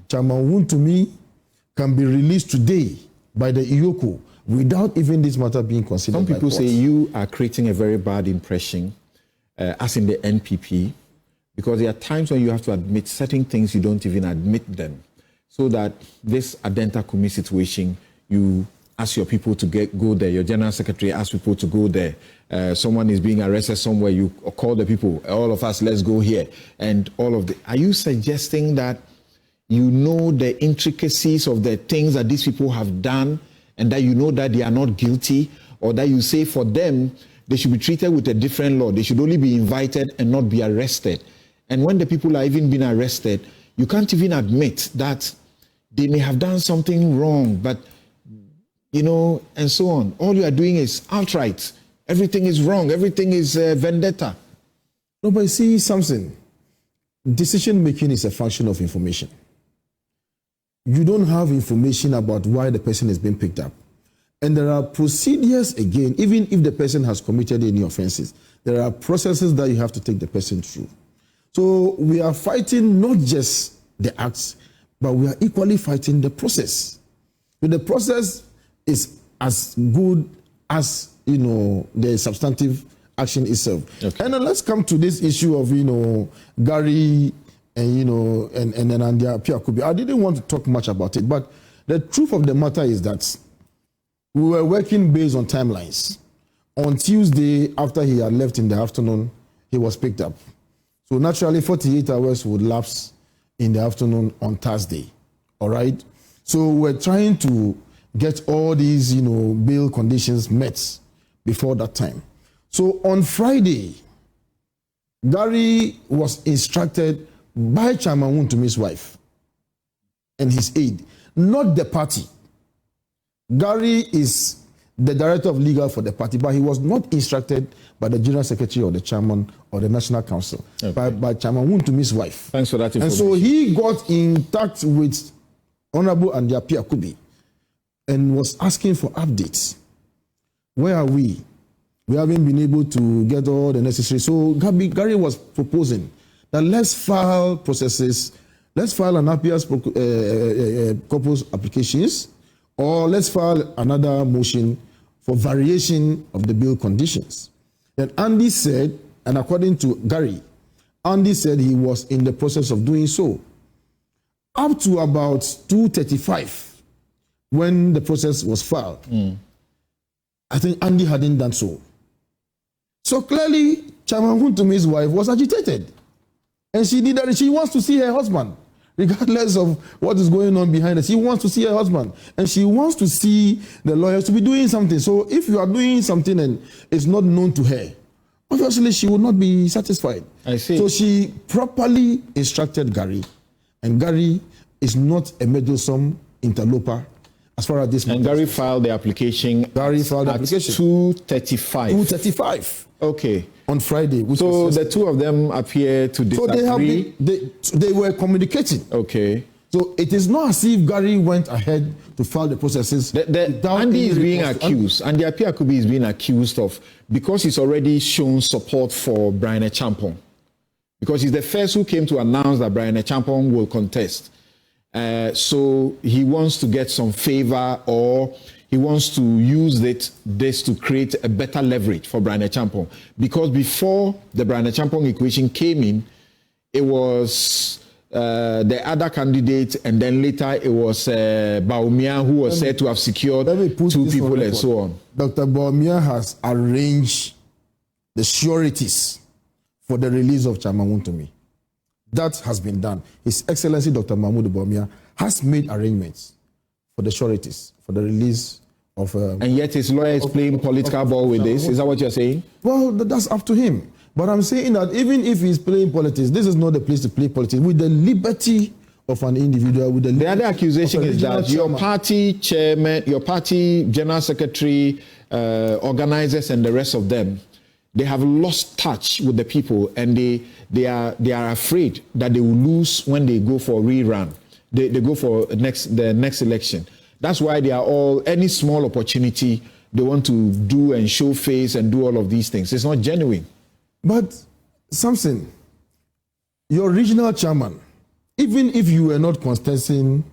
Chairman Wontumi can be released today by the Iyoko without even this matter being considered. Some people say you are creating a very bad impression, as in the NPP, because there are times when you have to admit certain things, you don't even admit them. So that this Adenta Kumi situation, you ask your people to go there, your general secretary asks people to go there. Someone is being arrested somewhere, you call the people, all of us, let's go here. And all of the... Are you suggesting that you know the intricacies of the things that these people have done and that you know that they are not guilty, or that you say for them, they should be treated with a different law. They should only be invited and not be arrested. And when the people are even being arrested, you can't even admit that they may have done something wrong, but, and so on. All you are doing is outright. Everything is wrong. Everything is vendetta. No, but see something. Decision-making is a function of information. You don't have information about why the person is being picked up. And there are procedures, again, even if the person has committed any offenses, there are processes that you have to take the person through. So we are fighting not just the acts, but we are equally fighting the process. So the process is as good as, the substantive action itself. Okay. And then let's come to this issue of, Gary and, and then Andia Piakubi. I didn't want to talk much about it, but the truth of the matter is that we were working based on timelines. On Tuesday, after he had left in the afternoon, he was picked up. So naturally, 48 hours would lapse in the afternoon on Thursday. All right? So we're trying to get all these, bail conditions met before that time. So on Friday, Gary was instructed by Chairman Wontumi's wife and his aide, not the party. Gary is the director of legal for the party, but he was not instructed by the general secretary or the chairman or the national council, by Chairman Wontumi's wife. Thanks for that information. And so he got in touch with Honorable Andia Piakubi and was asking for updates. Where are we? We haven't been able to get all the necessary. So Gary was proposing that let's file processes, let's file an habeas corpus applications, or let's file another motion for variation of the bill conditions. Then Andy said, and according to Gary, Andy said he was in the process of doing so. Up to about 2:35, when the process was filed, I think Andy hadn't done so. So clearly, Chairman Wontumi's wife was agitated. And she wants to see her husband, regardless of what is going on behind her. She wants to see her husband. And she wants to see the lawyers to be doing something. So if you are doing something and it's not known to her, obviously she will not be satisfied. I see. So she properly instructed Gary And Gary is not a meddlesome interloper as far as this. And Gary filed the application. Gary filed the application. 2:35. 2:35. Okay. On Friday. So the two of them appear to disagree. So they were communicating. Okay. So it is not as if Gary went ahead to file the processes. Andy is being accused, and the Apia Kubi is being accused of, because he's already shown support for Brian Champong, because he's the first who came to announce that Brian Champong will contest. So he wants to get some favor, or he wants to use this to create a better leverage for Brian Champong. Because before the Brian Champong equation came in, it was the other candidate, and then later it was Baumia, who was said to have secured 2 people and so on. Dr. Baumia has arranged the sureties for the release of Chairman Wontumi. That has been done. His Excellency Dr. Mahmoud Baumia has made arrangements for the sureties, for the release of... and yet his lawyer is playing political ball with this. Is that what you're saying? Well, that's up to him. But I'm saying that even if he's playing politics, this is not the place to play politics. With the liberty of an individual, with the other accusation is that your party chairman, your party general secretary, organizers, and the rest of them, they have lost touch with the people, and they are afraid that they will lose when they go for a rerun. They go for the next election. That's why they are all, any small opportunity, they want to do and show face and do all of these things. It's not genuine. But, Samson, your regional chairman, even if you were not contesting,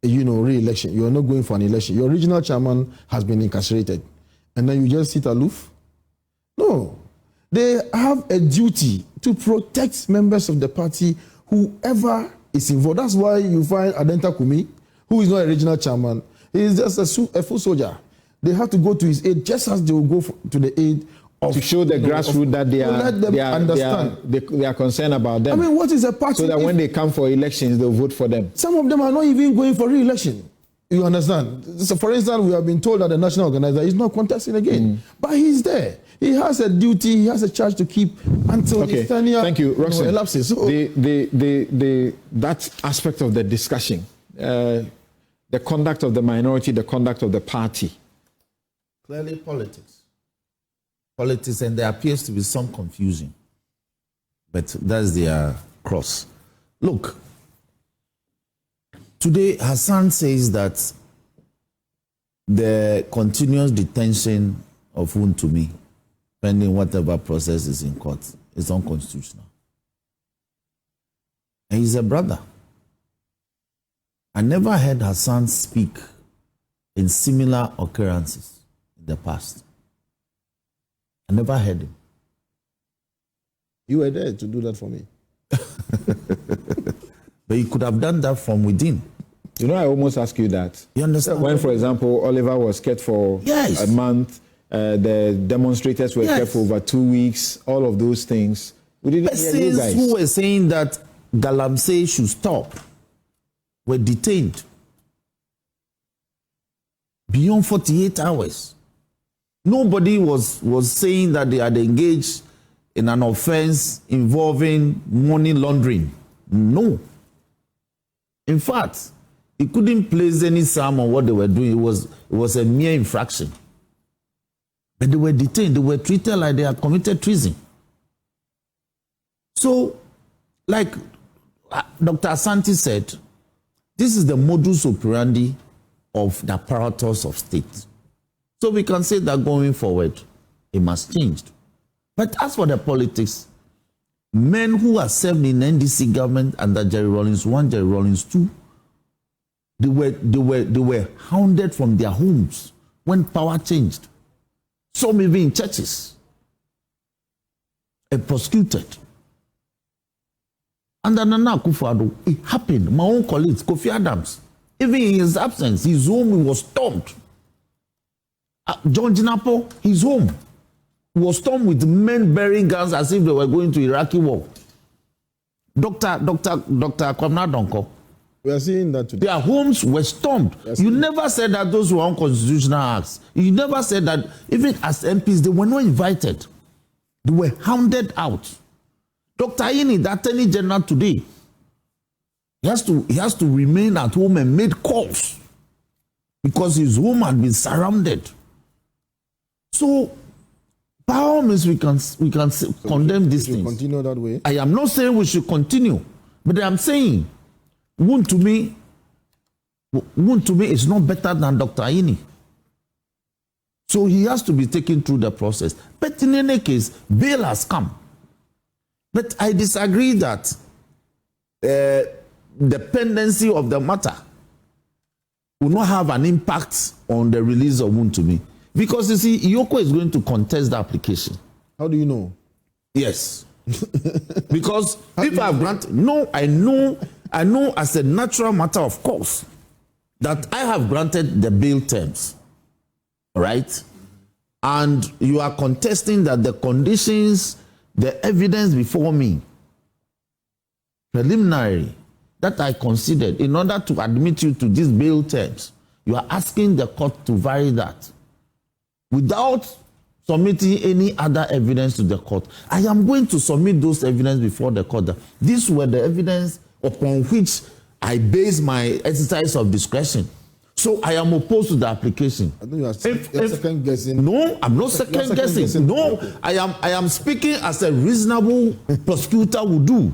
re-election, you are not going for an election, your regional chairman has been incarcerated, and then you just sit aloof? No. They have a duty to protect members of the party, whoever is involved. That's why you find Adenta Kumi, who is not a regional chairman, he is just a full soldier. They have to go to his aid, just as they will go to the aid of, to show the grassroots that they are concerned about them. I mean, what is a party? So that when they come for elections, they'll vote for them. Some of them are not even going for re-election. You understand? So, for instance, we have been told that the national organizer is not contesting again, but he's there. He has a duty. He has a charge to keep until his tenure. Thank you, Roxanne. Elapses. So, that aspect of the discussion, the conduct of the minority, the conduct of the party. Clearly, politics, and there appears to be some confusion, but that's their cross. Look, today Hassan says that the continuous detention of Wontumi, pending whatever process is in court, is unconstitutional. And he's a brother. I never heard Hassan speak in similar occurrences in the past. I never heard him. You were there to do that for me. But you could have done that from within. You know, I almost ask you that. You understand? When, for example, Oliver was kept for a month, the demonstrators were kept for over 2 weeks, all of those things. We didn't hear you guys. Who were saying that Galamsey should stop were detained beyond 48 hours. Nobody was saying that they had engaged in an offense involving money laundering. No. In fact, he couldn't place any sum on what they were doing. It was a mere infraction. But they were detained. They were treated like they had committed treason. So, like Dr. Asante said, this is the modus operandi of the apparatus of state. So we can say that going forward, it must change. But as for the politics, men who are served in NDC government under Jerry Rawlings 1, Jerry Rawlings 2, they were hounded from their homes when power changed. Some even in churches and prosecuted. Under Nana Akufo-Addo, it happened. My own colleagues, Kofi Adams, even in his absence, his home was stormed. John Jinapo, his home was stormed with men bearing guns as if they were going to Iraqi war. Dr. Kwamna Donko. We are seeing that today. Their homes were stormed. You never said that those were unconstitutional acts. You never said that even as MPs, they were not invited. They were hounded out. Dr. Ayini, the Attorney General today, He has to remain at home and make calls because his home had been surrounded. So, by all means, we can condemn these things. Continue that way. I am not saying we should continue, but I am saying, Wontumi is not better than Dr. Aini. So he has to be taken through the process. But in any case, bail has come. But I disagree that the pendency of the matter will not have an impact on the release of Wontumi. Because you see, Iyoko is going to contest the application. How do you know? Yes. Because if I've granted, no, I know as a natural matter of course that I have granted the bail terms. Right? And you are contesting that the conditions, the evidence before me, preliminary, that I considered in order to admit you to these bail terms, you are asking the court to vary that without submitting any other evidence to the court. I am going to submit those evidence before the court. These were the evidence upon which I base my exercise of discretion. So I am opposed to the application. I think you are second guessing. No, I'm not second guessing. No, I am speaking as a reasonable prosecutor would do.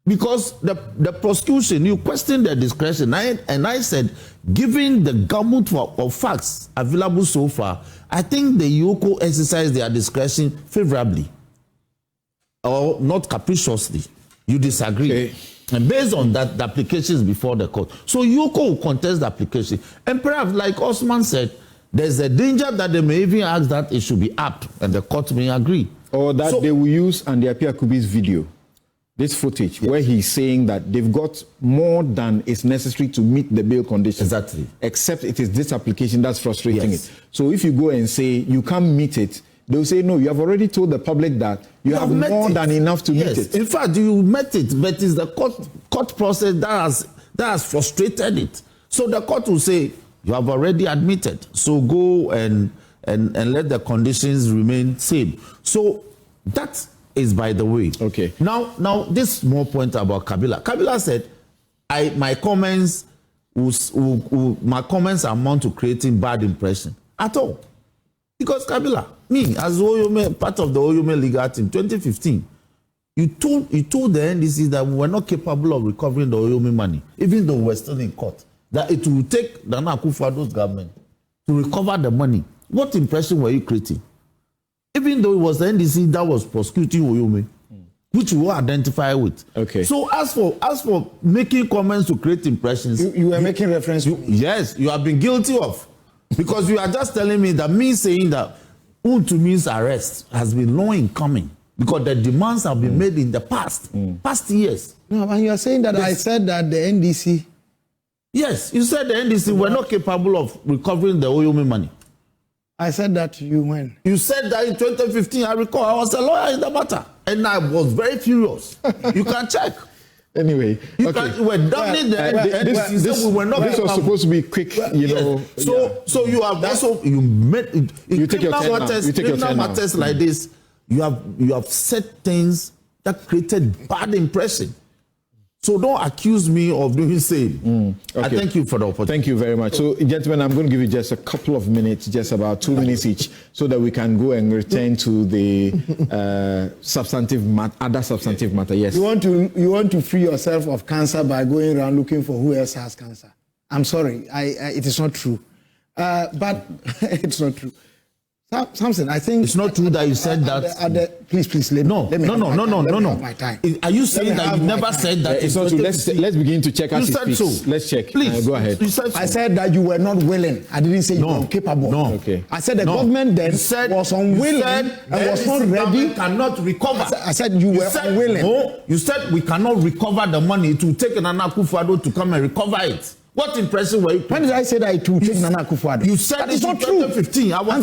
Because the prosecution, you questioned the discretion, and I said, given the gamut of facts available so far, I think the Iyoko exercised their discretion favorably, or not capriciously. You disagree. Okay. And based on that, the application is before the court. So Iyoko will contest the application. And perhaps, like Osman said, there's a danger that they may even ask that it should be upped, and the court may agree. Or that they will use Andy-Appiah Kubi's video, this footage, where he's saying that they've got more than is necessary to meet the bail conditions. Exactly. Except it is this application that's frustrating it. So if you go and say you can't meet it, they'll say, no, you have already told the public that you have more than enough to meet it. In fact, you met it, but it's the court process that has frustrated it. So the court will say, you have already admitted, so go and let the conditions remain same. So that is by the way. Okay. Now this small point about Kabila. Kabila said, my comments amount to creating bad impression at all. Because Kabila, me as Oyome, part of the Oyome legal team, 2015, you told the NDC that we were not capable of recovering the Oyome money, even though we were still in court. That it will take the Nana Akufo-Addo's government to recover the money. What impression were you creating? Even though it was the NDC that was prosecuting Oyome, which we will identify with. Okay. So as for making comments to create impressions, you were making reference to me. Yes, you have been guilty of. Because you are just telling me that me saying that Wontumi's arrest has been long in coming because the demands have been made in the past years. No, and you are saying that I said that the NDC. Yes, you said the NDC were not capable of recovering the Oyome money. I said that to you when? You said that in 2015. I recall I was a lawyer in the matter, and I was very furious. You can check. Anyway, we were done in the NDC. We were not. This was supposed to be quick, you know. So you have also you take your time now. You take your time matters now. Like this, you have said things that created bad impression. So don't accuse me of doing same. Okay. I thank you for the opportunity. Thank you very much. So, gentlemen, I'm going to give you just a couple of minutes, just about 2 minutes each, so that we can go and return to the other substantive matter. Yes. You want to free yourself of cancer by going around looking for who else has cancer. I'm sorry, it is not true. But it's not true. Something I think it's not true that you said that. Please let me. No. My time. Are you saying that you never said that? It's not true. Let's begin to check. You said so. Let's check. Please go ahead. You said so. I said that you were not willing. I didn't say you were capable. No. Okay. I said the government then was unwilling and was not ready. Cannot recover. I said you were unwilling. No, you said we cannot recover the money. It will take Nana Akufo-Addo to come and recover it. What impression were you? When did I say that it will take Nana Akufo-Addo? You said that it's not true. 2015. I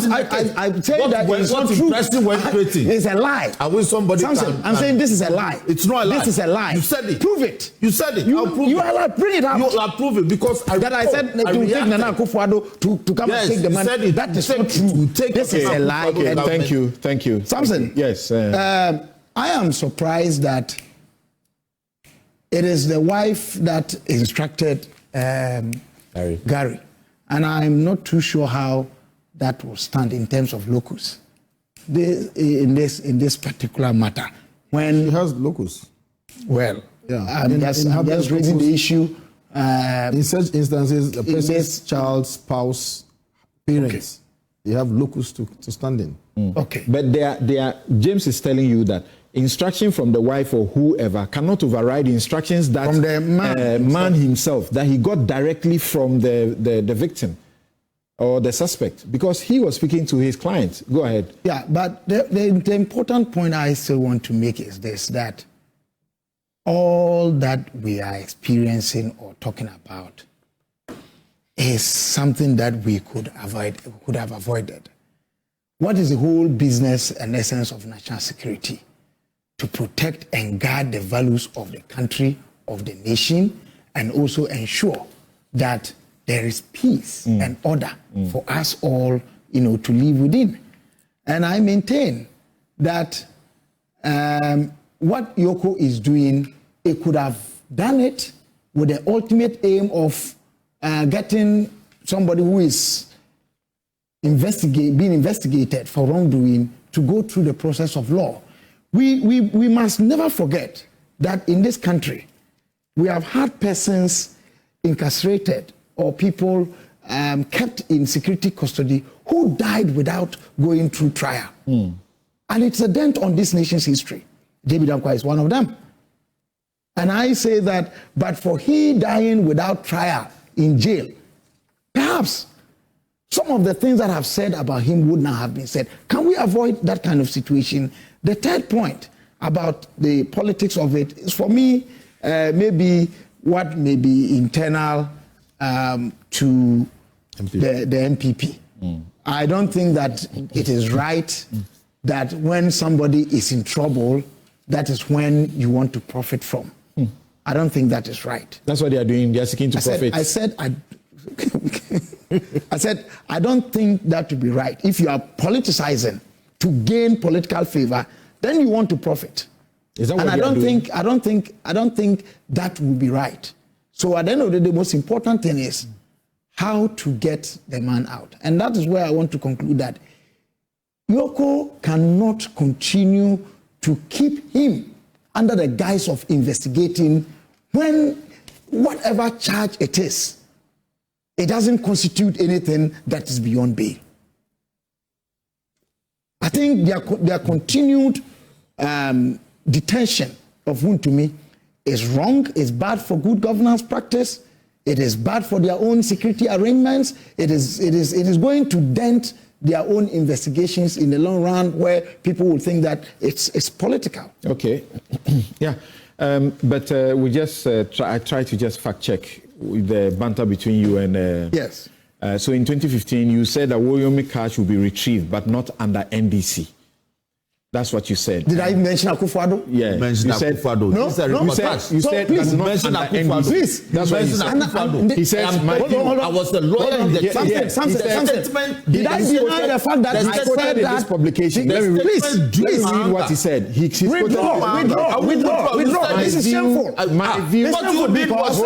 said that it's not true. Impression were you creating? It's a lie. I wish somebody. I'm saying this is a lie. It's not a lie. This is a lie. You said it. Prove it. You said it. I'll prove it. Are bring it out. You are prove it because I said it will take Nana Akufo-Addo to come and take the money. Said it. That is not true. This is a lie. Okay. Thank you. Samson. Yes. I am surprised that it is the wife that instructed Gary. And I'm not too sure how that will stand in terms of locus. In this particular matter, when He has locus. well, Yeah. I'm just raising the issue. In such instances, a person's child, spouse, parents, they have locus to stand in. Okay. But James is telling you that instruction from the wife or whoever cannot override instructions that From the man himself, that he got directly from the victim or the suspect, because he was speaking to his client. Go ahead. Yeah, but the important point I still want to make is this, that all that we are experiencing or talking about is something that we could have avoided. What is the whole business and essence of national security? To protect and guard the values of the country, of the nation, and also ensure that there is peace and order for us all, to live within. And I maintain that what Yoko is doing, it could have done it with the ultimate aim of getting somebody who is being investigated for wrongdoing to go through the process of law. We must never forget that in this country, we have had persons incarcerated or people kept in security custody who died without going through trial. And it's a dent on this nation's history. David Ankwa is one of them. And I say that, but for he dying without trial in jail, perhaps some of the things that I've said about him would not have been said. Can we avoid that kind of situation? The third point about the politics of it is, for me, maybe what may be internal to the NPP. I don't think that it is right that when somebody is in trouble, that is when you want to profit from. I don't think that is right. That's what they are doing. They are seeking to profit. I said, I don't think that would be right. If you are politicizing to gain political favor, then you want to profit. Is that what and I don't think that would be right. So at the end of the day, the most important thing is how to get the man out. And that is where I want to conclude that Yoko cannot continue to keep him under the guise of investigating when whatever charge it is, it doesn't constitute anything that is beyond bail. I think their continued detention of Wontumi is wrong, is bad for good governance practice, it is bad for their own security arrangements, it is going to dent their own investigations in the long run, where people will think that it's political. Okay. Yeah. But we just I try to just fact check with the banter between you and yes. So in 2015, you said that Wontumi cash will be retrieved, but not under NDC. That's what you said. Did I even mention Akufo-Addo? Yeah. You mentioned Akufo-Addo. No, You said please, not mention under Akufo-Addo. NDC. Please. That's what he said. Akufo-Addo. He said, I was a lawyer in the something. Did I deny the fact that I quoted in this publication? Let me read what he said. Withdraw. This is shameful. My view. What you did was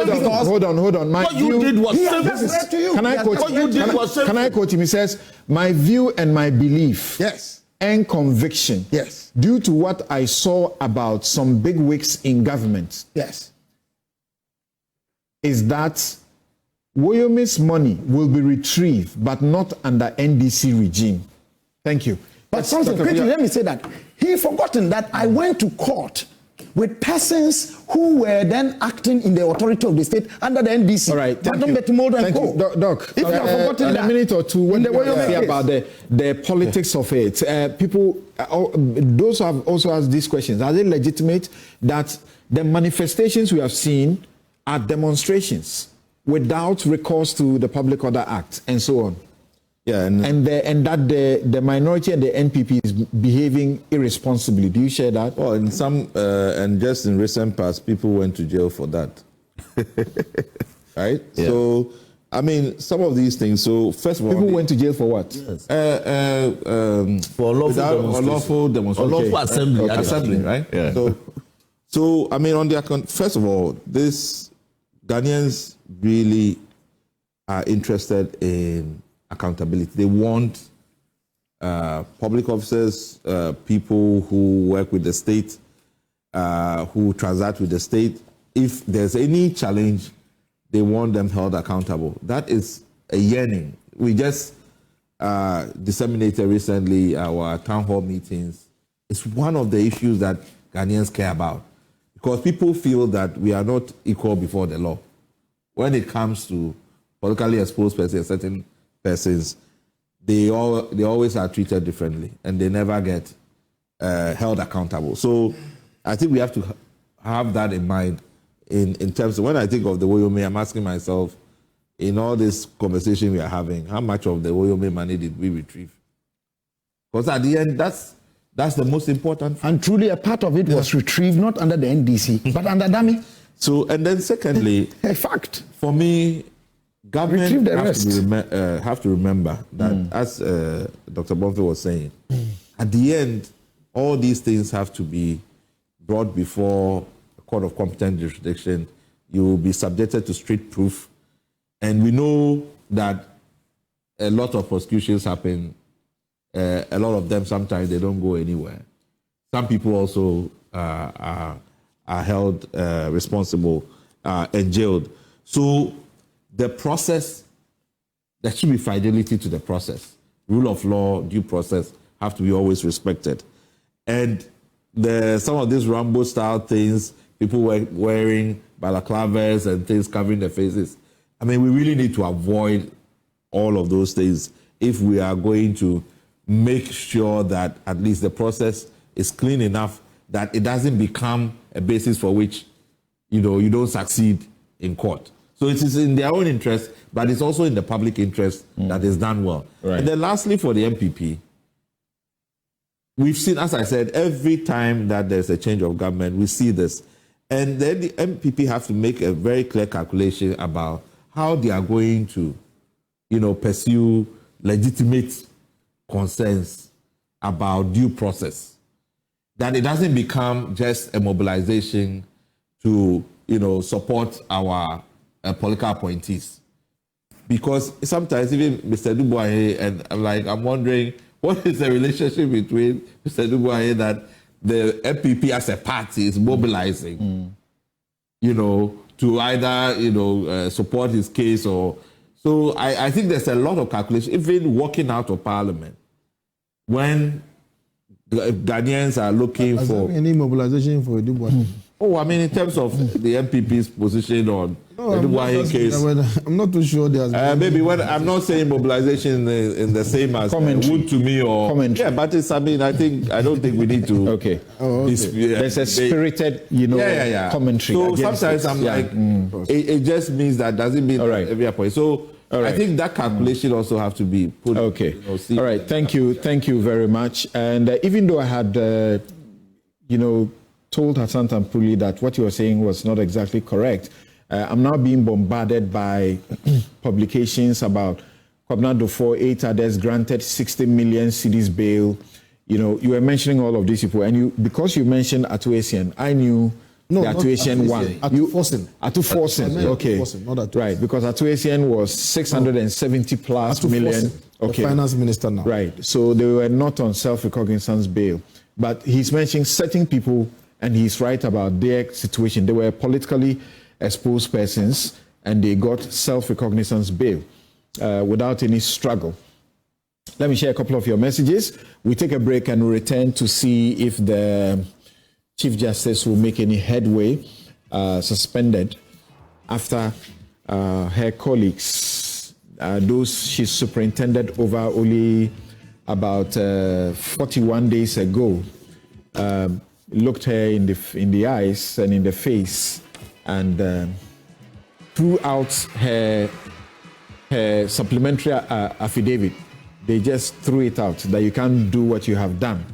Hold on. What you did was shameful. Can I quote? What you did was shameful. Can I quote him? He says, "My view and my belief." Yes. And conviction, yes, due to what I saw about some big wigs in government, yes, is that Wontumi money will be retrieved, but not under NDC regime. Thank you. But something quickly, let me say that he forgotten that I went to court with persons who were then acting in the authority of the state under the NDC. All right, thank you. Thank you. Doc, if you have forgotten in that, a minute or two, what do you say about the politics of it? People, those who have also asked these questions, are they legitimate that the manifestations we have seen are demonstrations without recourse to the Public Order Act and so on? Yeah, and that the minority and the NPP is behaving irresponsibly. Do you share that? Well, in some and just in recent past, people went to jail for that. Right? Yeah. So, I mean, some of these things. So, first of all, people went to jail for what? Yes. For lawful demonstration. Or lawful assembly. Assembly, right? Yeah. So, I mean, on the account, first of all, this Ghanaians really are interested in accountability. They want public officers, people who work with the state, who transact with the state. If there's any challenge, they want them held accountable. That is a yearning. We just disseminated recently our town hall meetings. It's one of the issues that Ghanaians care about, because people feel that we are not equal before the law. When it comes to politically exposed persons, certain persons, they always are treated differently, and they never get held accountable. So I think we have to have that in mind in terms of when I think of the Wontumi, I'm asking myself, in all this conversation we are having, how much of the Wontumi money did we retrieve? Because at the end, that's the most important. And truly a part of it was retrieved not under the NDC, but under DAMI. So, and then secondly, a fact. For me, government have to remember that, as Dr. Bonfe was saying, at the end, all these things have to be brought before a court of competent jurisdiction. You will be subjected to street proof. And we know that a lot of prosecutions happen. A lot of them, sometimes they don't go anywhere. Some people also are held responsible and jailed. So the process, there should be fidelity to the process. Rule of law, due process have to be always respected. And some of these Rambo-style things, people were wearing balaclavas and things covering their faces. I mean, we really need to avoid all of those things if we are going to make sure that at least the process is clean enough that it doesn't become a basis for which, you don't succeed in court. So it is in their own interest, but it's also in the public interest that it's done well. Right. And then lastly, for the NPP, we've seen, as I said, every time that there's a change of government, we see this. And then the NPP have to make a very clear calculation about how they are going to, pursue legitimate concerns about due process. That it doesn't become just a mobilization to, support our political appointees. Because sometimes even Mr. Dubois, and I'm wondering, what is the relationship between Mr. Dubois that the NPP as a party is mobilizing, to either, support his case or... So I think there's a lot of calculation, even walking out of parliament, when Ghanaians are looking for... any mobilization for Dubois? Oh, I mean, in terms of the NPP's position on the Dubois case... I'm not too sure there's... maybe I'm not saying mobilization in the same as Wontumi or... Commentary. Yeah, but I don't think we need to... Okay. There's a spirited, commentary. So sometimes I'm it just means that doesn't mean every point. So I think that calculation also have to be put... Okay. All right. Thank you very much. And even though I had, told Hassan Tampuli that what you were saying was not exactly correct, I'm now being bombarded by publications about Kwabena Dufo, 8 others granted 60 million cedis bail. You were mentioning all of these people, and because you mentioned Atuasian, I knew the Atuasian one. Atuforsen. Okay. Right, because Atuasian was 670 plus million. Okay. The finance minister now. Right. So they were not on self-recognizance bail. But he's mentioning certain people, and he's right about their situation. They were politically exposed persons, and they got self-recognizance bail without any struggle. Let me share a couple of your messages. We take a break and we return to see if the Chief Justice will make any headway suspended after her colleagues, those she superintended over only about 41 days ago, looked her in the eyes and in the face and threw out her supplementary affidavit. They just threw it out that you can't do what you have done.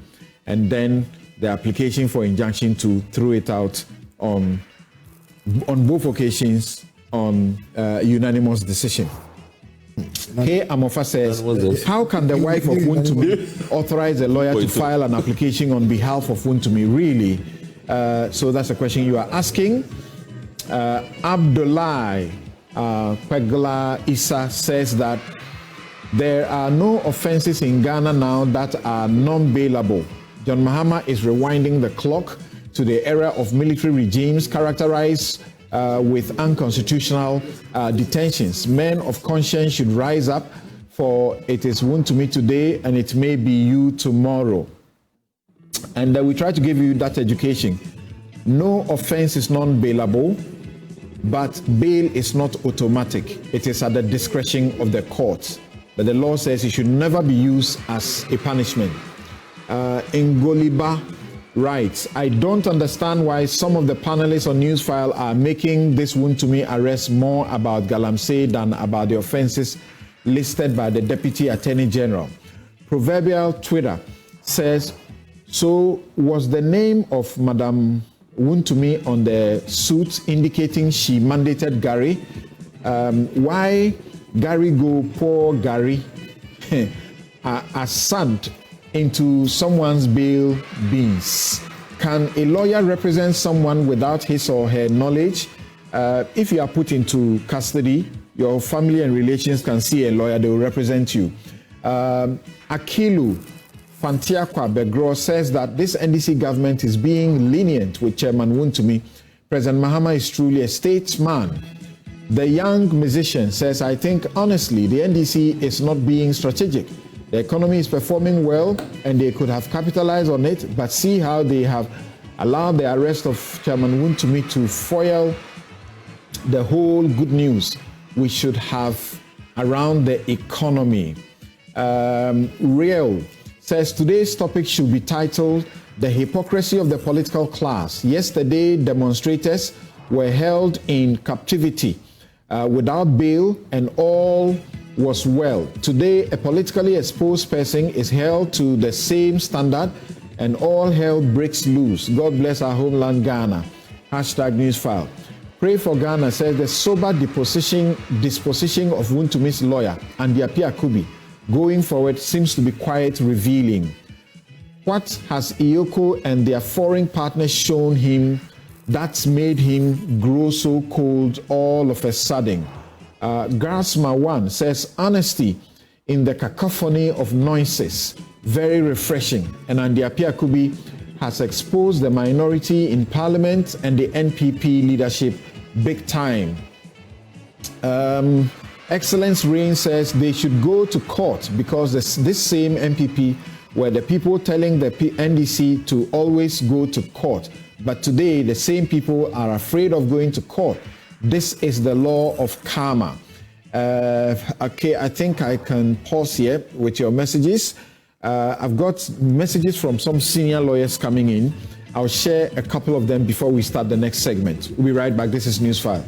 And then the application for injunction to throw it out on both occasions on unanimous decision. K. Amofa says, how can the wife of Wontumi authorize a lawyer to file an application on behalf of Wontumi? Really, So that's a question you are asking. Abdullah Pegla Issa says that there are no offenses in Ghana now that are non-bailable. John Mahama is rewinding the clock to the era of military regimes characterized with unconstitutional detentions. Men of conscience should rise up, for it is Wontumi today and it may be you tomorrow. And we try to give you that education. No offense is non-bailable, but bail is not automatic. It is at the discretion of the court. But the law says it should never be used as a punishment. Ngoliba writes, I don't understand why some of the panelists on Newsfile are making this Wontumi arrest more about Galamsey than about the offenses listed by the Deputy Attorney General. Proverbial Twitter says, so was the name of Madam Wontumi on the suit indicating she mandated Gary? Why Gary go poor Gary as sand into someone's bail beans? Can a lawyer represent someone without his or her knowledge? If you are put into custody, your family and relations can see a lawyer, they will represent you. Akilu Fantiakwa Begro says that this NDC government is being lenient with Chairman Wontumi. President Mahama is truly a statesman. The young musician says, I think honestly, the NDC is not being strategic. The economy is performing well and they could have capitalized on it, but see how they have allowed the arrest of Chairman Wontumi to foil the whole good news we should have around the economy. Real says today's topic should be titled The Hypocrisy of the Political Class. Yesterday, demonstrators were held in captivity without bail and all was well. Today, a politically exposed person is held to the same standard and all hell breaks loose. God bless our homeland, Ghana. Hashtag Newsfile. Pray for Ghana says the sober disposition of Wontumi's lawyer, Andiapia Kubi, going forward seems to be quite revealing. What has Iyoko and their foreign partners shown him that's made him grow so cold all of a sudden? Grasma One says honesty in the cacophony of noises, very refreshing. And Andiapia Kubi has exposed the minority in parliament and the NPP leadership big time. Excellence Reign says they should go to court because this same NPP were the people telling the NDC to always go to court. But today, the same people are afraid of going to court. This is the law of karma. Okay, I think I can pause here with your messages. I've got messages from some senior lawyers coming in. I'll share a couple of them before we start the next segment. We'll be right back. This is Newsfile.